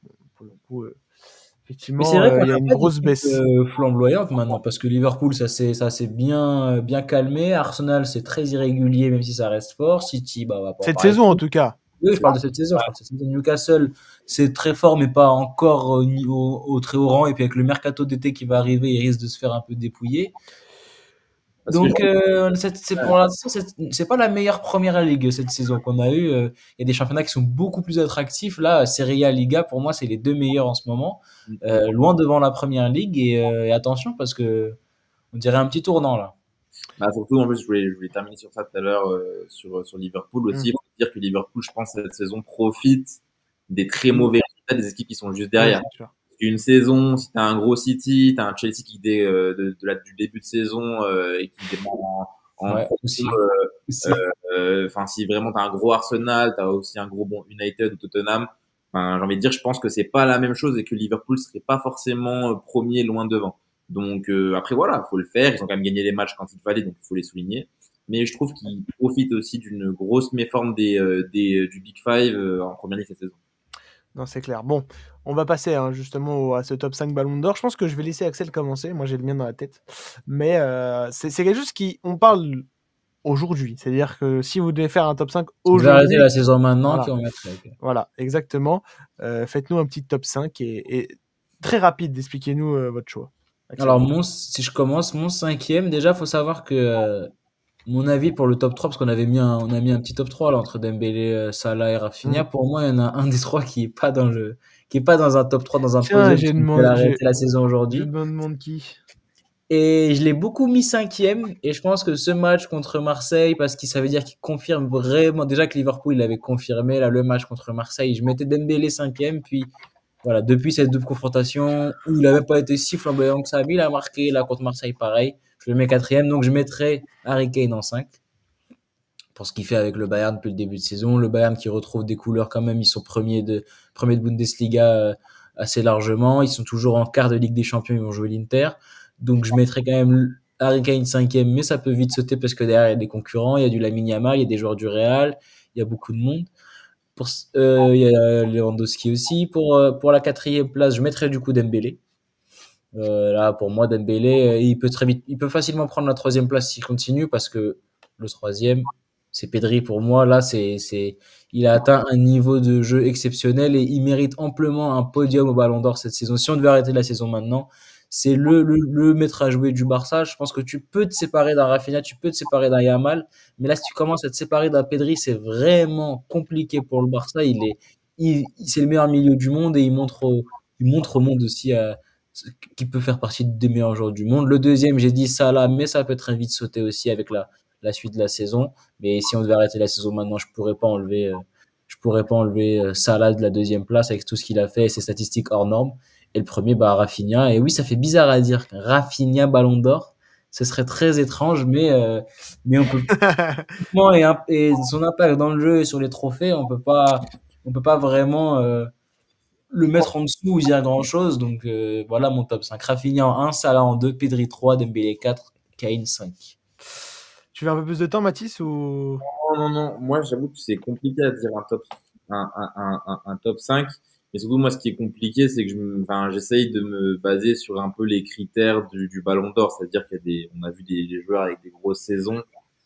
Bon, pour le coup, Mais c'est effectivement, vrai qu'on il y a n'a une pas grosse d'équipe baisse. flamboyante maintenant parce que Liverpool, ça s'est bien calmé. Arsenal, c'est très irrégulier, même si ça reste fort. City, bah, on va pas en Cette parler. saison, en tout cas. Oui, je parle de cette saison. Je parle de cette saison. Newcastle, c'est très fort, mais pas encore au très haut rang. Et puis avec le mercato d'été qui va arriver, il risque de se faire un peu dépouiller. Parce que Donc, pour l'instant, c'est pas la meilleure première ligue cette saison qu'on a eue. Il y a des championnats qui sont beaucoup plus attractifs. Là, Serie A, Liga, pour moi, c'est les deux meilleurs en ce moment, loin devant la première ligue. Et attention, parce que on dirait un petit tournant là. bah, surtout, en plus, je voulais terminer sur ça tout à l'heure, sur Liverpool aussi. Il faut dire que Liverpool, je pense, cette saison profite des très mauvais résultats des équipes qui sont juste Oui, derrière. c'est sûr. Une saison, si t'as un gros City, t'as un Chelsea qui du début de saison et qui démarre en Ouais, pro, aussi. enfin si vraiment t'as un gros Arsenal, t'as aussi un gros bon United ou Tottenham. Enfin, j'ai envie de dire, je pense que c'est pas la même chose et que Liverpool serait pas forcément premier loin devant. Donc après voilà, faut le faire. Ils ont quand même gagné les matchs quand il fallait, donc il faut les souligner. Mais je trouve qu'ils profitent aussi d'une grosse méforme du Big Five en première ligue cette saison. Non, c'est clair. Bon, on va passer hein, justement à ce top 5 Ballon d'Or. Je pense que je vais laisser Axel commencer. Moi, j'ai le mien dans la tête. Mais c'est quelque chose qui... On parle aujourd'hui. C'est-à-dire que si vous devez faire un top 5 Tu devais arrêter aujourd'hui... la saison maintenant, Voilà, puis on mettrait. Ok. voilà exactement. Faites-nous un petit top 5 et très rapide. Expliquez-nous votre choix. Axel. Alors, si je commence, mon cinquième, déjà, faut savoir que mon avis pour le top 3, parce on a mis un petit top 3 là, entre Dembélé, Salah et Rafinha. Pour moi, il y en a un des trois qui est pas dans un top 3, dans un Tiens, podium, qui peut arrêter la saison je aujourd'hui. me demande qui. Et je l'ai beaucoup mis cinquième. Et je pense que ce match contre Marseille, parce qu'il ça veut dire qu'il confirme vraiment, déjà que Liverpool, il avait confirmé, là, le match contre Marseille, je mettais Dembélé cinquième, puis voilà, depuis cette double confrontation, où il n'a même pas été si flamboyant que ça, mais il a marqué, là, contre Marseille, pareil. Je le mets quatrième, donc je mettrai Harry Kane en 5 pour ce qu'il fait avec le Bayern depuis le début de saison. Le Bayern qui retrouve des couleurs quand même, ils sont premiers de Bundesliga assez largement. Ils sont toujours en quart de Ligue des Champions, ils vont jouer l'Inter. Donc je mettrai quand même Harry Kane cinquième, mais ça peut vite sauter parce que derrière il y a des concurrents, il y a du Lamine Yamal, il y a des joueurs du Real, il y a beaucoup de monde. Il y a Lewandowski aussi. Pour la quatrième place, je mettrai du coup Dembélé. Là, pour moi, Dembélé, il peut facilement prendre la troisième place s'il continue parce que le troisième, c'est Pedri pour moi. Là, il a atteint un niveau de jeu exceptionnel et il mérite amplement un podium au Ballon d'Or cette saison. Si on devait arrêter la saison maintenant, c'est le maître à jouer du Barça. Je pense que tu peux te séparer d'un Rafinha, tu peux te séparer d'un Yamal, mais là, si tu commences à te séparer d'un Pedri, c'est vraiment compliqué pour le Barça. C'est le meilleur milieu du monde et il montre au monde aussi qui peut faire partie des meilleurs joueurs du monde. Le deuxième, j'ai dit Salah, mais ça peut très vite sauter aussi avec la suite de la saison. Mais si on devait arrêter la saison maintenant, je pourrais pas enlever Salah de la deuxième place avec tout ce qu'il a fait et ses statistiques hors normes. Et le premier, bah, Rafinha. Et oui, ça fait bizarre à dire. Rafinha Ballon d'Or. Ce serait très étrange, mais on peut, et son impact dans le jeu et sur les trophées, on peut pas vraiment, le mettre en dessous ou dire grand chose. Donc, voilà mon top 5. Rafinha en 1, Salah en 2, Pedri 3, Dembélé 4, Kane 5. Tu veux un peu plus de temps, Mathis, ou... Non. Moi, j'avoue que c'est compliqué à dire un top 5. Mais surtout, moi, ce qui est compliqué, c'est que j'essaye de me baser sur un peu les critères du Ballon d'Or. C'est-à-dire on a vu des joueurs avec des grosses saisons.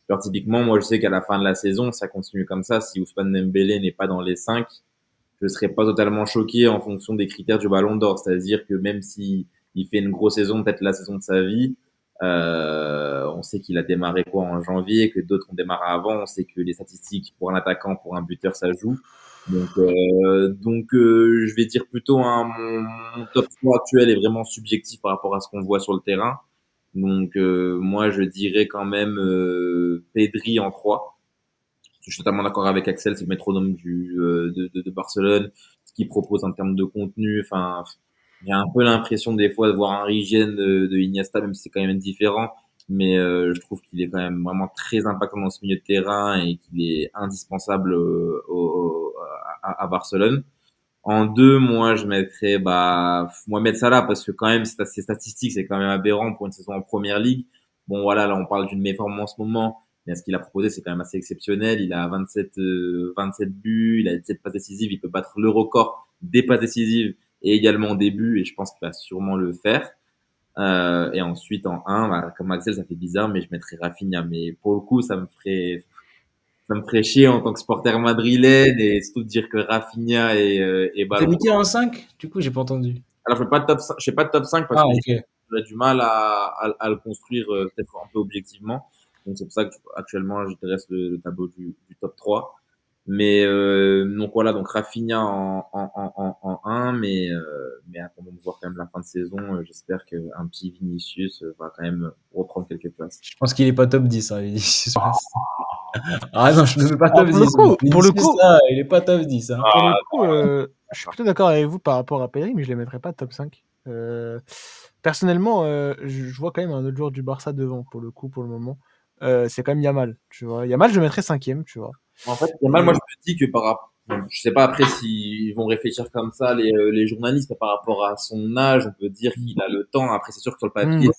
Genre, typiquement, moi, je sais qu'à la fin de la saison, ça continue comme ça. Si Ousmane Dembélé n'est pas dans les 5, je serais pas totalement choqué en fonction des critères du Ballon d'Or. C'est-à-dire que même si il fait une grosse saison, peut-être la saison de sa vie, on sait qu'il a démarré en janvier, que d'autres ont démarré avant. On sait que les statistiques pour un attaquant, pour un buteur, ça joue. Donc, je vais dire plutôt mon top 3 actuel est vraiment subjectif par rapport à ce qu'on voit sur le terrain. Donc, moi, je dirais quand même Pedri en 3. Je suis totalement d'accord avec Axel, c'est le métronome de Barcelone, ce qu'il propose en termes de contenu. Enfin, j'ai un peu l'impression des fois de voir un Rigène de Iniesta, même si c'est quand même différent. Mais je trouve qu'il est quand même vraiment très impactant dans ce milieu de terrain et qu'il est indispensable à Barcelone. En 2, moi, je mettrais Mohamed Salah parce que quand même, ses statistiques, c'est quand même aberrant pour une saison en Première Ligue. Bon, voilà, là, on parle d'une méforme en ce moment. Mais ce qu'il a proposé, c'est quand même assez exceptionnel. Il a 27 buts, il a 17 passes décisives, il peut battre le record des passes décisives et également des buts, et je pense qu'il va sûrement le faire. Et ensuite, en 1, comme Axel, ça fait bizarre, mais je mettrais Rafinha. Mais pour le coup, ça me ferait chier en tant que supporter madrilène, et surtout de dire que Rafinha est T'as Ballon mis qui d'Or. en 5? Du coup, j'ai pas entendu. Alors, je fais pas de top 5 parce Ah, que ok. j'aurais du mal à le construire peut-être un peu objectivement. Donc c'est pour ça que actuellement je dresse le tableau du top 3. Mais donc voilà, donc Rafinha en 1, mais attendons de voir quand même la fin de saison. J'espère qu'un petit Vinicius va quand même reprendre quelques places. Je pense qu'il est pas top 10, hein, Vinicius. Ah non, je ne mets pas top Pour le 10. coup, Vinicius, là, il est pas top 10. Hein. pour le coup, je suis plutôt d'accord avec vous par rapport à Pedri, mais je les mettrais pas top 5. Personnellement, je vois quand même un autre joueur du Barça devant, pour le coup, pour le moment. C'est quand même Yamal, tu vois. Yamal, je le mettrais 5e, tu vois. En fait, Yamal, moi je me dis que je sais pas après s'ils vont réfléchir comme ça les journalistes, mais par rapport à son âge, on peut dire qu'il a le temps. Après, c'est sûr que sur le papier,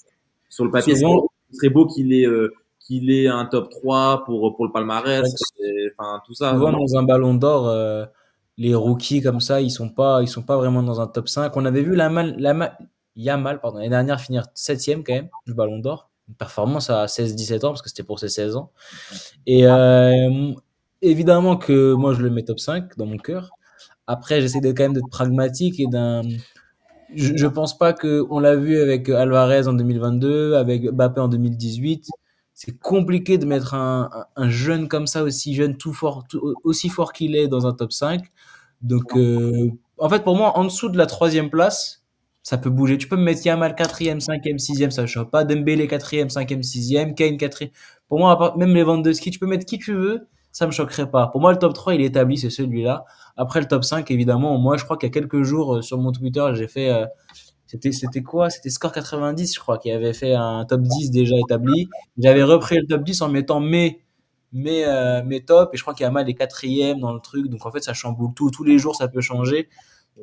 Souvent, ce serait beau qu'il ait un top 3 pour le palmarès, enfin tout ça. souvent dans un ballon d'or, les rookies comme ça, ils sont pas vraiment dans un top 5. On avait vu Yamal, pardon, l'année dernière finir 7e quand même, du ballon d'or. Une performance à 16-17 ans, parce que c'était pour ses 16 ans. Et évidemment que moi, je le mets top 5 dans mon cœur. Après, j'essaie quand même d'être pragmatique je pense pas que on l'a vu avec Alvarez en 2022, avec Mbappé en 2018. C'est compliqué de mettre un jeune comme ça, aussi jeune, aussi fort qu'il est dans un top 5. Donc, en fait, pour moi, en dessous de la 3e place, ça peut bouger. Tu peux me mettre Yamal 4e, 5e, 6e, ça ne choque pas. Dembélé 4e, 5e, 6e. Kane 4e. Pour moi, même Lewandowski, tu peux mettre qui tu veux, ça me choquerait pas. Pour moi, le top 3, il est établi, c'est celui-là. Après, le top 5, évidemment, moi, je crois qu'il y a quelques jours, sur mon Twitter, j'ai fait, c'était quoi? C'était Score 90, je crois, qui avait fait un top 10 déjà établi. J'avais repris le top 10 en mettant mes tops, et je crois qu'il y a mal les 4e dans le truc. Donc, en fait, ça chamboule tout. Tous les jours, ça peut changer.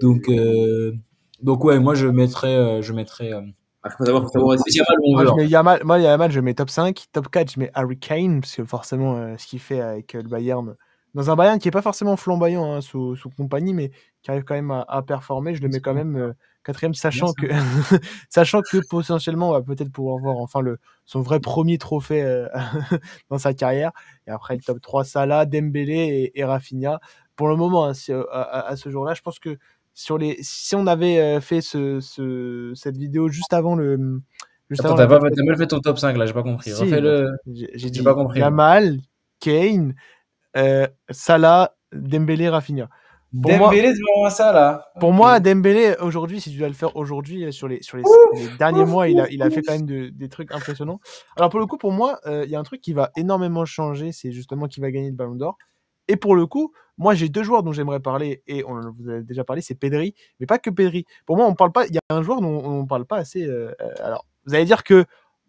Donc, ouais, moi, je mettrais, Après, faut savoir aussi. Yamal, je mets top 5. Top 4, je mets Harry Kane, parce que forcément, ce qu'il fait avec le Bayern, dans un Bayern qui n'est pas forcément flamboyant, hein, sous compagnie, mais qui arrive quand même à performer, je le mets quand même 4e, sachant que potentiellement, on va peut-être pouvoir voir enfin son vrai premier trophée dans sa carrière. Et après, le top 3, Salah, Dembélé et Rafinha. Pour le moment, hein, à ce jour-là, je pense que si on avait fait cette vidéo juste avant Attends, t'as mal fait ton top 5 là, j'ai pas compris. Si, Refais-le. j'ai dit pas compris. Yamal, Kane, Salah, Dembélé, Rafinha. Pour moi, Dembélé devant ça là. pour Ok. moi, Dembélé, aujourd'hui, si tu dois le faire aujourd'hui, les derniers mois, il a fait quand même des trucs impressionnants. Alors, pour le coup, pour moi, il y a un truc qui va énormément changer, c'est justement qui va gagner le Ballon d'Or. Et pour le coup, moi, j'ai deux joueurs dont j'aimerais parler, et on en vous a déjà parlé, c'est Pedri, mais pas que Pedri. Pour moi, on parle pas, il y a un joueur dont on ne parle pas assez. Alors, vous allez dire que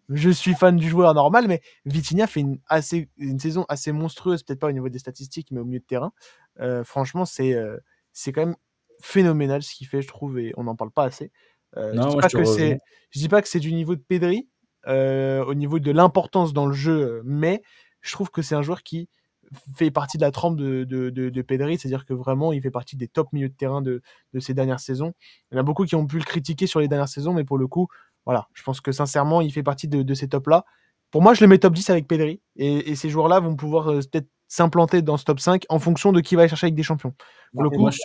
je suis fan du joueur normal, mais Vitinha fait une saison assez monstrueuse, peut-être pas au niveau des statistiques, mais au milieu de terrain. Franchement, c'est quand même phénoménal ce qu'il fait, je trouve, et on n'en parle pas assez. Je Non, dis moi je pas te que rejoins. je dis pas que c'est du niveau de Pedri, au niveau de l'importance dans le jeu, mais je trouve que c'est un joueur qui fait partie de la trempe de Pedri, c'est-à-dire que vraiment il fait partie des top milieux de terrain de ces dernières saisons. Il y en a beaucoup qui ont pu le critiquer sur les dernières saisons, mais pour le coup, voilà, je pense que sincèrement, il fait partie de ces tops-là. Pour moi, je le mets top 10 avec Pedri, et ces joueurs-là vont pouvoir peut-être s'implanter dans ce top 5 en fonction de qui va aller chercher avec des champions. Pour le Moi coup,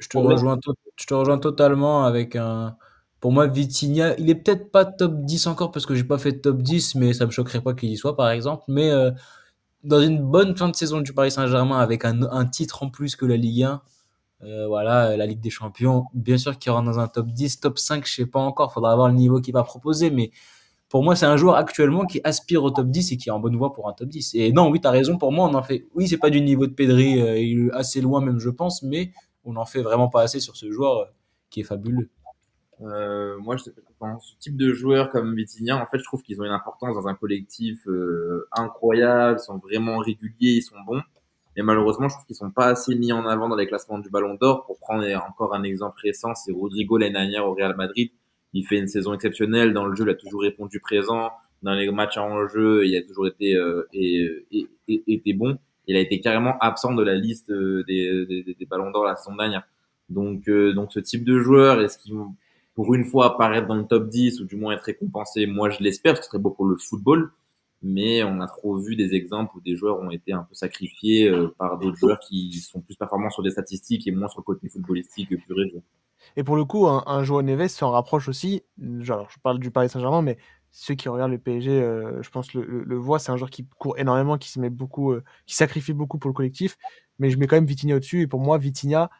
je te rejoins totalement avec un. Pour moi, Vitinha, il est peut-être pas top 10 encore parce que j'ai pas fait de top 10, mais ça me choquerait pas qu'il y soit par exemple. Mais dans une bonne fin de saison du Paris Saint-Germain avec un titre en plus que la Ligue 1, voilà, la Ligue des Champions, bien sûr qu'il rentre dans un top 10, top 5, je sais pas encore, faudra voir le niveau qu'il va proposer, mais pour moi, c'est un joueur actuellement qui aspire au top 10 et qui est en bonne voie pour un top 10. Et non, oui, tu as raison, pour moi, on en fait. Oui, c'est pas du niveau de Pedri, il est assez loin même, je pense, mais on en fait vraiment pas assez sur ce joueur qui est fabuleux. Moi, dans ce type de joueurs comme Vitinha, en fait, je trouve qu'ils ont une importance dans un collectif incroyable, ils sont vraiment réguliers, ils sont bons. Et malheureusement, je trouve qu'ils sont pas assez mis en avant dans les classements du Ballon d'Or. Pour prendre encore un exemple récent, c'est Rodrigo l'année dernière au Real Madrid. Il fait une saison exceptionnelle dans le jeu, il a toujours répondu présent. Dans les matchs en jeu, il a toujours été été bon. Il a été carrément absent de la liste des Ballons d'Or la saison dernière. Donc ce type de joueur, est-ce qu'ils vont pour une fois apparaître dans le top 10 ou du moins être récompensé? Moi, je l'espère, ce serait beau pour le football. Mais on a trop vu des exemples où des joueurs ont été un peu sacrifiés par d'autres joueurs qui sont plus performants sur des statistiques et moins sur le côté footballistique pur et dur. et pour le coup, un Joao Neves s'en rapproche aussi. Genre, je parle du Paris Saint-Germain, mais ceux qui regardent le PSG, je pense le voient. C'est un joueur qui court énormément, qui se met beaucoup, qui sacrifie beaucoup pour le collectif. Mais je mets quand même Vitinha au-dessus. Et pour moi, Vitinha,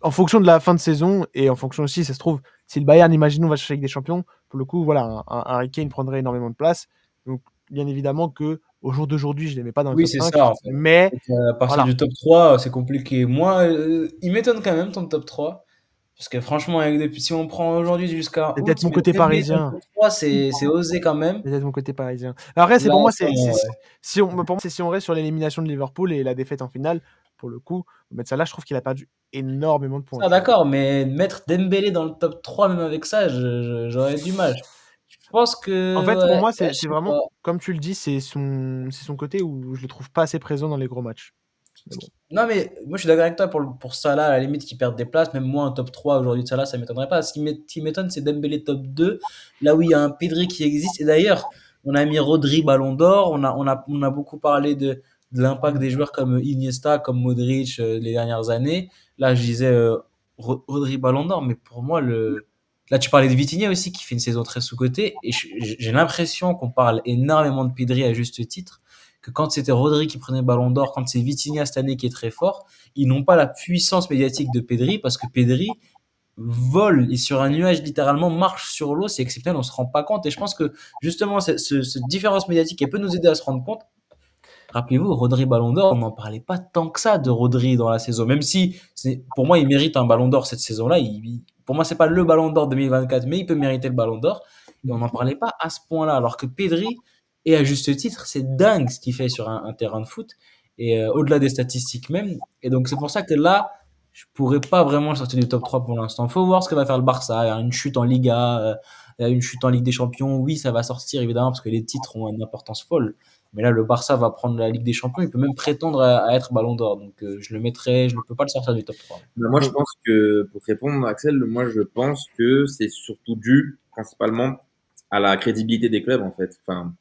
en fonction de la fin de saison et en fonction aussi, ça se trouve, si le Bayern, imaginons, va chercher avec des champions, pour le coup, voilà, un Harry Kane prendrait énormément de place. Donc, bien évidemment que au jour d'aujourd'hui, je ne les mets pas dans le Oui, top c'est 5, ça, en fait. mais Donc, à partir voilà, du top 3, c'est compliqué. Moi, il m'étonne quand même ton top 3. Parce que franchement, si on prend aujourd'hui jusqu'à c'est peut-être août, mon mettre côté Dembélé dans le parisien. top 3, c'est osé quand même. C'est peut-être mon côté parisien. Alors après, c'est Là, pour en moi, ce moment, ouais. si on, pour moi, c'est si on reste sur l'élimination de Liverpool et la défaite en finale, pour le coup, mettre ça là, je trouve qu'il a perdu énormément de points, Ça, tu vois. d'accord, mais mettre Dembélé dans le top 3, même avec ça, j'aurais du mal. Je pense En que, fait, pour ouais, moi, ouais, je c'est sais pas. vraiment, comme tu le dis, c'est son côté où je le trouve pas assez présent dans les gros matchs. Mais bon. Non, mais moi, je suis d'accord avec toi pour Salah, à la limite, qui perd des places. Même moi, un top 3 aujourd'hui de Salah, ça m'étonnerait pas. Ce qui m'étonne, c'est Dembélé top 2, là où il y a un Pedri qui existe. Et d'ailleurs, on a mis Rodri Ballon d'Or. On a beaucoup parlé de l'impact des joueurs comme Iniesta, comme Modric les dernières années. Là, je disais Rodri Ballon d'Or, mais pour moi, là, tu parlais de Vitinha aussi, qui fait une saison très sous-cotée. Et j'ai l'impression qu'on parle énormément de Pedri à juste titre, que quand c'était Rodri qui prenait le Ballon d'Or, quand c'est Vitinha cette année qui est très fort, ils n'ont pas la puissance médiatique de Pedri parce que Pedri vole et sur un nuage littéralement marche sur l'eau, c'est exceptionnel, on se rend pas compte. Et je pense que justement cette différence médiatique, elle peut nous aider à se rendre compte. Rappelez-vous, Rodri Ballon d'Or, on n'en parlait pas tant que ça de Rodri dans la saison, même si pour moi il mérite un Ballon d'Or cette saison-là. Pour moi c'est pas le Ballon d'Or 2024, mais il peut mériter le Ballon d'Or. Et on n'en parlait pas à ce point-là, alors que Pedri, et à juste titre, c'est dingue ce qu'il fait sur un terrain de foot, et au-delà des statistiques même. Et donc c'est pour ça que là, je pourrais pas vraiment le sortir du top 3 pour l'instant. Faut voir ce que va faire le Barça. Il y a une chute en Liga, une chute en Ligue des Champions. Oui, ça va sortir évidemment parce que les titres ont une importance folle. Mais là, le Barça va prendre la Ligue des Champions. Il peut même prétendre à être Ballon d'Or. Donc, je ne peux pas le sortir du top 3. Mais moi, je Mais pense que, pour te répondre, Axel, moi, je pense que c'est surtout dû principalement à la crédibilité des clubs, en fait. Enfin,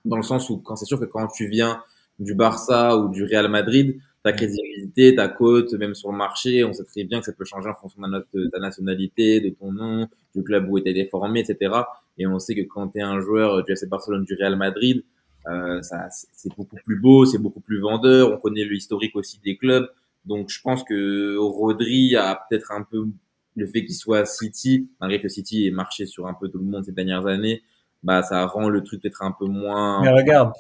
dans le sens où, quand c'est sûr que quand tu viens du Barça ou du Real Madrid, ta crédibilité, ta cote, même sur le marché, on sait très bien que ça peut changer en fonction de ta nationalité, de ton nom, du club où tu été formé, etc. Et on sait que quand tu es un joueur du FC Barcelone, du Real Madrid, c'est beaucoup plus beau, c'est beaucoup plus vendeur. On connaît le historique aussi des clubs. Donc, je pense que Rodri a peut-être un peu le fait qu'il soit à City, malgré que City ait marché sur un peu tout le monde ces dernières années, bah, ça rend le truc peut-être un peu Mais moins regarde,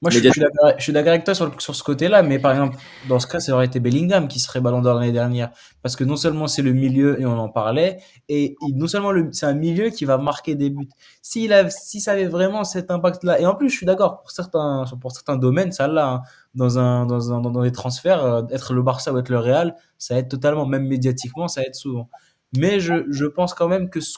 moi médiatique. je suis d'accord avec toi sur ce côté-là, mais par exemple, dans ce cas, ça aurait été Bellingham qui serait Ballon d'Or l'année dernière. Parce que non seulement c'est le milieu, et on en parlait, non seulement c'est un milieu qui va marquer des buts. Si ça avait vraiment cet impact-là, et en plus, je suis d'accord, pour certains domaines, ça l'a, hein. Dans les transferts, être le Barça ou être le Real, ça aide totalement, même médiatiquement, ça aide souvent. Mais je pense quand même que ce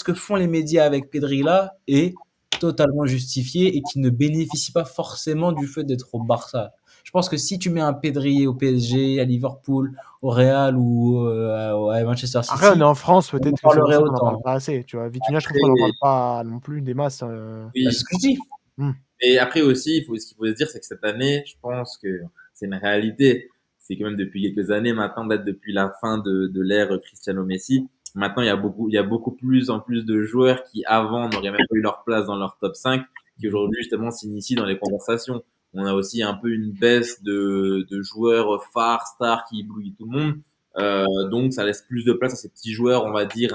que font les médias avec Pedri là, est totalement justifié et qui ne bénéficie pas forcément du fait d'être au Barça. Je pense que si tu mets un Pedri au PSG, à Liverpool, au Real ou à Manchester Après, on est City, en France, on en peut-être que c'est pour parlerait ça qu'on n'en parle autant. pas assez, tu vois. Vitinha, je trouve Après, qu'on n'en parle pas non plus des masses. Bah, c'est oui. ce que je dis. Hmm. Et après aussi, ce qu'il faut se dire, c'est que cette année, je pense que c'est une réalité. C'est quand même depuis quelques années maintenant, peut-être depuis la fin de l'ère Cristiano Messi. Maintenant, il y a beaucoup plus en plus de joueurs qui avant n'auraient même pas eu leur place dans leur top 5, qui aujourd'hui justement s'initient dans les conversations. On a aussi un peu une baisse de joueurs phares, stars qui éblouissent tout le monde. Donc, ça laisse plus de place à ces petits joueurs, on va dire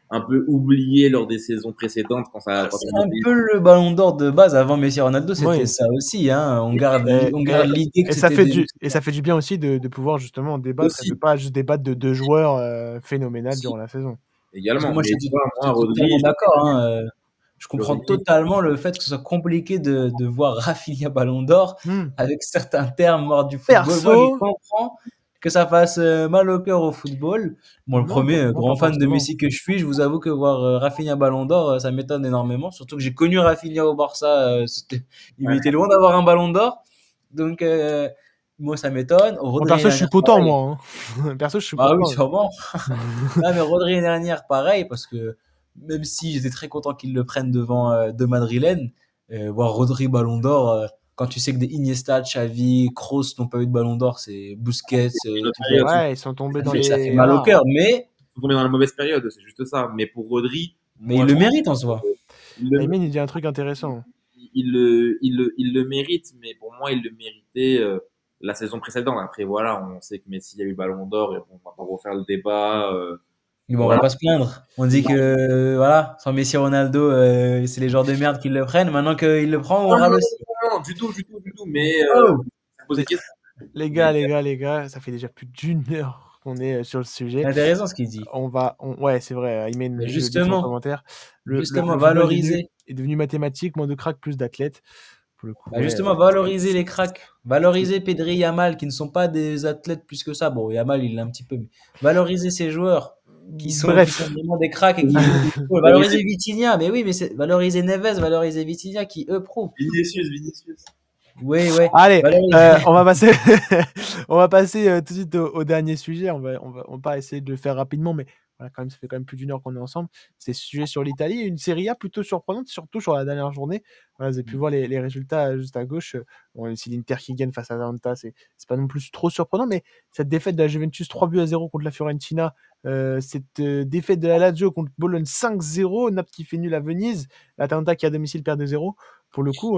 un peu oubliés lors des saisons précédentes quand C'est on un était peu le ballon d'or de base avant Messi et Ronaldo, c'était Oui. ça aussi, hein. Et, On garde et, l'idée que et ça c'était fait des du, et experts. ça fait du bien aussi de pouvoir justement débattre et de aussi pas juste débattre de deux joueurs phénoménales aussi durant la saison. Parce que également. moi, Mais tu vois, moi, j'étais totalement Rodri, d'accord, hein. Je comprends Rodri, totalement le fait que ce soit compliqué de voir Rafinha Ballon d'Or Hmm. avec certains termes morts du football. Moi, je Perso, comprends que ça fasse mal au cœur au football. Moi, le non, premier non, grand pas fan de forcément. Messi que je suis, je vous avoue que voir Rafinha Ballon d'Or, ça m'étonne énormément. Surtout que j'ai connu Rafinha au Barça, il ouais, était loin d'avoir un Ballon d'Or. Donc, moi, ça m'étonne. Moi, Rodri, l'année perso, je suis dernière, content, pareil. moi. Hein. Perso, je suis Bah oui, content. sûrement. Non, mais Rodri l'année dernière, pareil, parce que même si j'étais très content qu'ils le prennent devant deux Madrilènes, voir Rodri Ballon d'Or, quand tu sais que des Iniesta, Xavi, Kroos n'ont pas eu de Ballon d'Or, c'est Busquets, une autre tout ça, période. tout, Ouais, ils sont tombés dans ça fait les. mal au Voilà. cœur, mais, Ils sont tombés dans la mauvaise période, c'est juste ça. Mais pour Rodri, mais moi, il je le pense mérite en soi. qu'il le, Aymin, il dit un truc intéressant. il le mérite, mais pour moi, il le méritait la saison précédente. Après, voilà, on sait que Messi a eu le Ballon d'Or et on va pas refaire le débat. Mais bon, on va Voilà. pas se plaindre. On dit que, voilà, sans Messi Ronaldo, c'est les joueurs de merde qui le prennent. Maintenant qu'il le prend, on Non, non, râle aussi. non, du tout, du tout, du tout. Mais Oh! ça pose des questions. Mais Les gars, ça fait déjà plus d'une heure qu'on est sur le sujet. C'est intéressant ce qu'il dit. Ouais, c'est vrai, Aymen, Mais je lis son justement, commentaire. justement, Le football valoriser. est devenu mathématique, moins de cracks, plus d'athlètes. Pour le coup, Bah ouais. justement, valoriser les cracks. Valoriser Pedri, Yamal, qui ne sont pas des athlètes plus que ça. Bon, Yamal, il l'a un petit peu. Mais valoriser ces joueurs qui sont Bref. vraiment des cracks et qui jouent du football. Valoriser Vitinha. Mais oui, mais c'est valoriser Neves, valoriser Vitinha, qui eux prouvent. Vinicius. Oui, ouais. Allez, Valoriser. on va passer, on va passer tout de suite au dernier sujet. On va pas essayer de le faire rapidement, mais voilà, quand même, ça fait quand même plus d'une heure qu'on est ensemble. C'est ce sujet sur l'Italie, une Serie A plutôt surprenante, surtout sur la dernière journée. Voilà, vous avez pu voir les résultats juste à gauche. Bon, si l'Inter qui gagne face à Atalanta, c'est pas non plus trop surprenant, mais cette défaite de la Juventus 3-0 contre la Fiorentina, cette défaite de la Lazio contre Bologne 5-0, Naples qui fait nul à Venise, l'Atalanta qui à domicile perd 2-0. Pour le coup,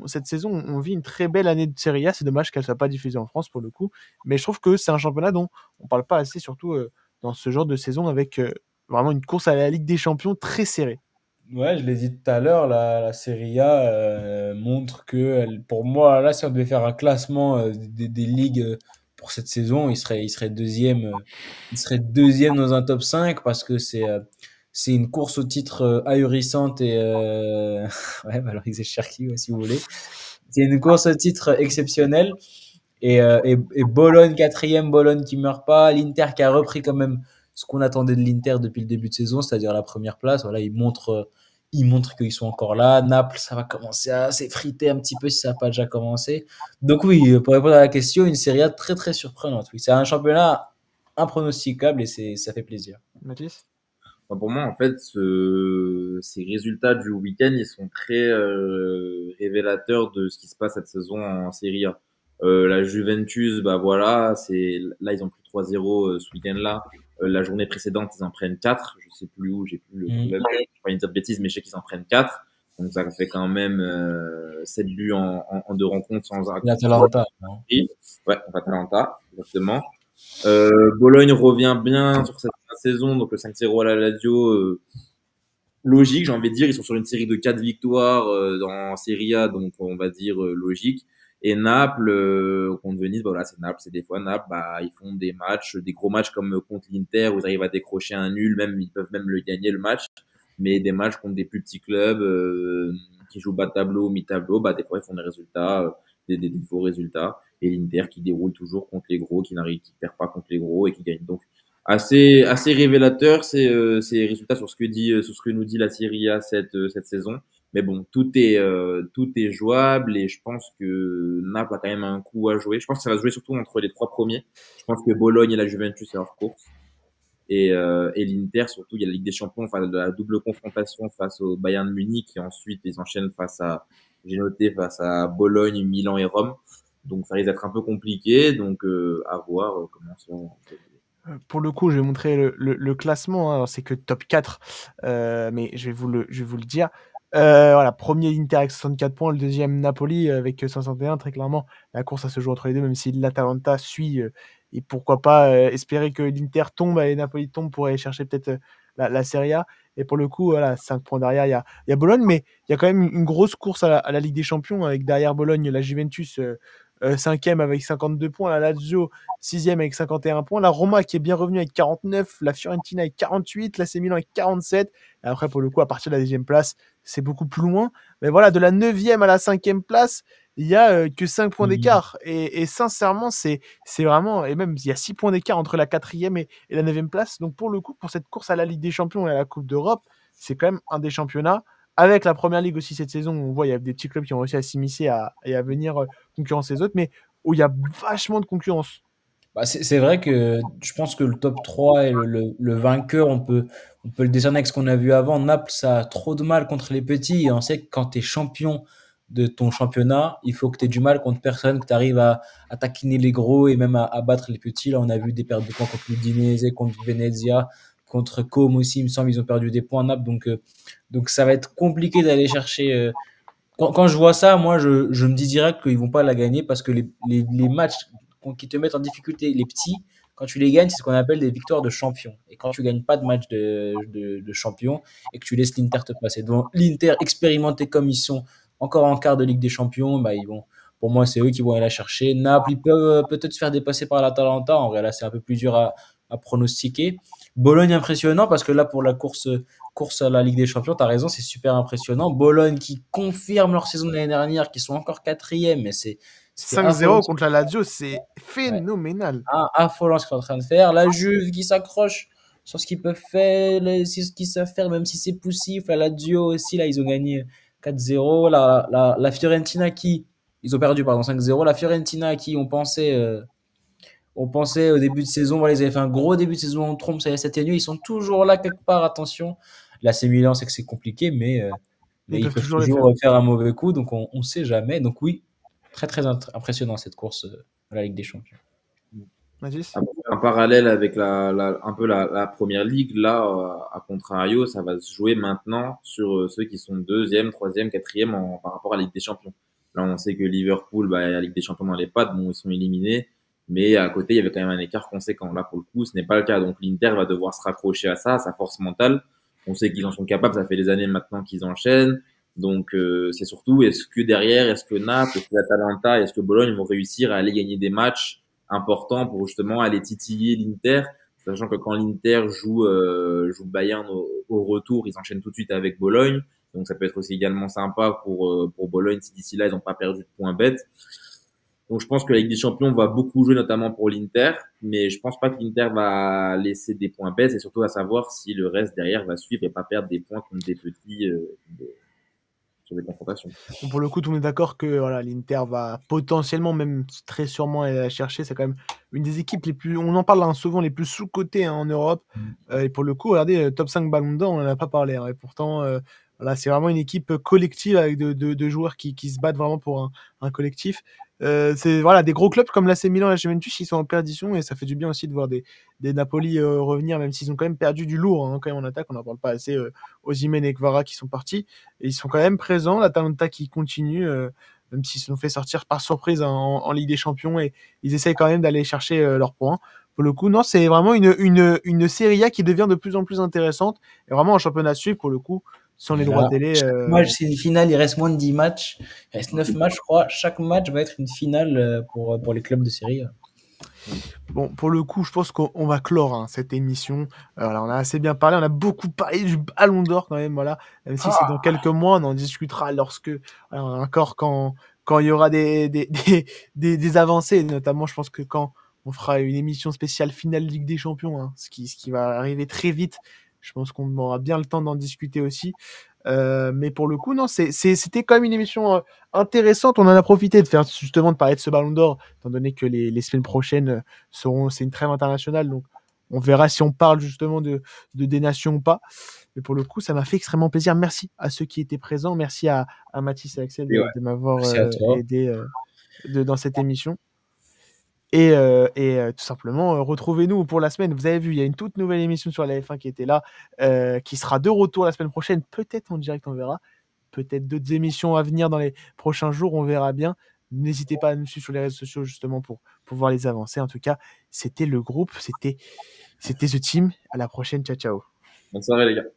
cette saison, on vit une très belle année de Serie A. C'est dommage qu'elle ne soit pas diffusée en France pour le coup. Mais je trouve que c'est un championnat dont on ne parle pas assez, surtout dans ce genre de saison, avec vraiment une course à la Ligue des Champions très serrée. Ouais, je l'ai dit tout à l'heure, la Serie A montre que, pour moi, là, si on devait faire un classement des ligues pour cette saison, il serait deuxième dans un top 5 parce que c'est une course au titre ahurissante et ouais, valoriser Cherki, ouais, si vous voulez. C'est une course au titre exceptionnelle et Bologne quatrième, Bologne qui meurt pas, l'Inter qui a repris quand même ce qu'on attendait de l'Inter depuis le début de saison, c'est-à-dire la première place. Voilà, ils montrent qu'ils sont encore là. Naples, ça va commencer à s'effriter un petit peu si ça n'a pas déjà commencé. Donc oui, pour répondre à la question, une Serie A très très surprenante. Oui, c'est un championnat impronosticable et ça fait plaisir. Mathis. Enfin, pour moi, en fait, ces résultats du week-end, ils sont très révélateurs de ce qui se passe cette saison en Serie A. La Juventus, bah voilà, là ils ont pris 3-0 ce week-end-là. La journée précédente, ils en prennent 4. Je sais plus où, j'ai plus le Mm. club. Je vais pas dire de bêtises, mais je sais qu'ils en prennent 4. Donc ça fait quand même 7 buts en 2 rencontres sans L'Atalanta, non? Ouais, Atalanta, exactement. Bologne revient bien sur cette saison, donc le 5-0 à la Lazio, logique, j'ai envie de dire. Ils sont sur une série de 4 victoires dans Serie A, donc on va dire logique. Et Naples, contre Venise, bah voilà, c'est Naples, c'est des fois Naples, bah, ils font des matchs, des gros matchs comme contre l'Inter, où ils arrivent à décrocher un nul, même, ils peuvent même le gagner le match. Mais des matchs contre des plus petits clubs, qui jouent bas de tableau, mi-tableau, bah, des fois, ils font des résultats, des faux résultats. Et l'Inter qui déroule toujours contre les gros, qui perd pas contre les gros et qui gagne. Donc, assez révélateur ces résultats sur ce que nous dit la Serie A cette saison. Mais bon, tout est jouable et je pense que Naples a quand même un coup à jouer. Je pense que ça va se jouer surtout entre les 3 premiers. Je pense que Bologne et la Juventus c'est leur course et l'Inter surtout. Il y a la Ligue des Champions, enfin la double confrontation face au Bayern de Munich et ensuite ils enchaînent j'ai noté face à Bologne, Milan et Rome. Donc ça risque d'être un peu compliqué. Donc à voir comment ça va. Pour le coup, je vais montrer le classement, hein. Alors, c'est que top 4, mais je vais vous le dire. Voilà, premier Inter avec 64 points, le deuxième Napoli avec 61. Très clairement, la course, ça se joue entre les deux, même si l'Atalanta suit. Et pourquoi pas espérer que l'Inter tombe et Napoli tombe pour aller chercher peut-être la Serie A. Et pour le coup, voilà, 5 points derrière, il y a Bologne, mais il y a quand même une grosse course à la Ligue des Champions, avec derrière Bologne la Juventus, 5e avec 52 points, la Lazio 6e avec 51 points, la Roma qui est bien revenue avec 49, la Fiorentina avec 48, l'AC Milan avec 47. Et après, pour le coup, à partir de la 10e place, c'est beaucoup plus loin. Mais voilà, de la 9e à la 5e place, il n'y a que 5 points d'écart. Et sincèrement, c'est vraiment. Et même, il y a 6 points d'écart entre la 4e et la 9e place. Donc, pour le coup, pour cette course à la Ligue des Champions et à la Coupe d'Europe, c'est quand même un des championnats. Avec la première ligue aussi cette saison, on voit il y a des petits clubs qui ont réussi à s'immiscer et à venir concurrencer les autres, mais où il y a vachement de concurrence. Bah, c'est vrai que je pense que le top 3 et le vainqueur, on peut le décerner avec ce qu'on a vu avant. Naples, ça a trop de mal contre les petits. Et on sait que quand tu es champion de ton championnat, il faut que tu aies du mal contre personne, que tu arrives à taquiner les gros et même à battre les petits. Là, on a vu des pertes de points contre l'Udinese, contre Venezia, contre Como aussi. Il me semble ils ont perdu des points à Naples. Donc ça va être compliqué d'aller chercher. Quand je vois ça, moi, je me dis direct qu'ils vont pas la gagner parce que les matchs qui te mettent en difficulté, les petits, quand tu les gagnes, c'est ce qu'on appelle des victoires de champion. Et quand tu gagnes pas de match de champion et que tu laisses l'Inter te passer devant l'Inter expérimenté comme ils sont encore en quart de Ligue des Champions, bah pour moi, c'est eux qui vont aller la chercher. Naples, ils peuvent peut-être se faire dépasser par l'Atalanta. En vrai, là, c'est un peu plus dur à pronostiquer. Bologne impressionnant parce que là, pour la course à la Ligue des Champions, tu as raison, c'est super impressionnant. Bologne qui confirme leur saison de l'année dernière, qui sont encore quatrième, mais c'est affolant. 5-0 contre la Lazio, c'est Ouais, phénoménal. affolant ce qu'ils sont en train de faire. La Juve qui s'accroche sur ce qu'ils peuvent faire, ce qu'ils savent faire, même si c'est poussif. La Lazio aussi, là, ils ont gagné 4-0. La Fiorentina qui, ils ont perdu, pardon, 5-0. La Fiorentina qui, on pensait au début de saison, voilà, ils avaient fait un gros début de saison en trompe, ça s'atténue. Ils sont toujours là quelque part, attention. Là, c'est Milan, c'est que c'est compliqué, Ils mais ils peuvent peuvent toujours les toujours faire. faire un mauvais coup, donc on ne sait jamais. Donc oui, très très impressionnant cette course à la Ligue des Champions. Mathis. Un parallèle avec un peu la première ligue, là, à contrario, ça va se jouer maintenant sur ceux qui sont deuxième, troisième, quatrième par rapport à la Ligue des Champions. Là, on sait que Liverpool, bah, la Ligue des Champions dans les pattes, bon, ils sont éliminés, mais à côté, il y avait quand même un écart conséquent. Là, pour le coup, ce n'est pas le cas. Donc, l'Inter va devoir se raccrocher à ça, à sa force mentale. On sait qu'ils en sont capables, ça fait des années maintenant qu'ils enchaînent. Donc, c'est surtout, est-ce que derrière, est-ce que Naples, est-ce que l'Atalanta, est-ce que Bologne vont réussir à aller gagner des matchs important pour justement aller titiller l'Inter, sachant que quand l'Inter joue Bayern au retour, ils enchaînent tout de suite avec Bologne, donc ça peut être aussi également sympa pour Bologne si d'ici là ils n'ont pas perdu de points bêtes. Donc je pense que la Ligue des Champions va beaucoup jouer notamment pour l'Inter, mais je pense pas que l'Inter va laisser des points bêtes et surtout à savoir si le reste derrière va suivre et pas perdre des points contre des petits sur des confrontations. Bon, pour le coup, tout le monde est d'accord que voilà, l'Inter va potentiellement, même très sûrement, aller la chercher. C'est quand même une des équipes les plus, on en parle hein, souvent, les plus sous-cotées hein, en Europe. Et pour le coup, regardez, top 5 Ballon d'Or, on n'en a pas parlé. Hein, et pourtant, voilà, c'est vraiment une équipe collective avec de joueurs qui se battent vraiment pour un collectif. C'est voilà, des gros clubs comme l'AC Milan et la Juventus, ils sont en perdition et ça fait du bien aussi de voir des Napoli revenir, même s'ils ont quand même perdu du lourd quand même en attaque. On n'en parle pas assez. Osimhen et Kvara qui sont partis. Et ils sont quand même présents. L'Atalanta qui continue, même s'ils se sont fait sortir par surprise en Ligue des Champions. Et ils essayent quand même d'aller chercher leurs points. Pour le coup, non, c'est vraiment une Serie A qui devient de plus en plus intéressante. Et vraiment un championnat à suivre pour le coup, sans les droits télé. Chaque match, c'est une finale. Il reste moins de 10 matchs. Il reste 9 matchs, je crois. Chaque match va être une finale pour les clubs de série. Bon, pour le coup, je pense qu'on va clore cette émission. Alors, on a assez bien parlé, on a beaucoup parlé du Ballon d'Or quand même, voilà. Même si c'est dans quelques mois, on en discutera lorsque, encore quand il y aura des avancées, notamment, je pense que quand on fera une émission spéciale finale Ligue des Champions, ce qui va arriver très vite, je pense qu'on aura bien le temps d'en discuter aussi. Mais pour le coup, non, c'était quand même une émission intéressante. On en a profité de faire justement de parler de ce Ballon d'Or, étant donné que les semaines prochaines c'est une trêve internationale, donc on verra si on parle justement de des nations ou pas. Mais pour le coup, ça m'a fait extrêmement plaisir. Merci à ceux qui étaient présents. Merci à Mathis et Axel de m'avoir Merci à toi. aidé dans cette émission. Et tout simplement, retrouvez-nous pour la semaine. Vous avez vu, il y a une toute nouvelle émission sur la F1 qui était là, qui sera de retour la semaine prochaine, peut-être en direct, on verra. Peut-être d'autres émissions à venir dans les prochains jours, on verra bien. N'hésitez pas à nous suivre sur les réseaux sociaux justement pour voir les avancées. En tout cas, c'était le groupe, c'était The Team. À la prochaine, ciao ciao. Bonne soirée les gars.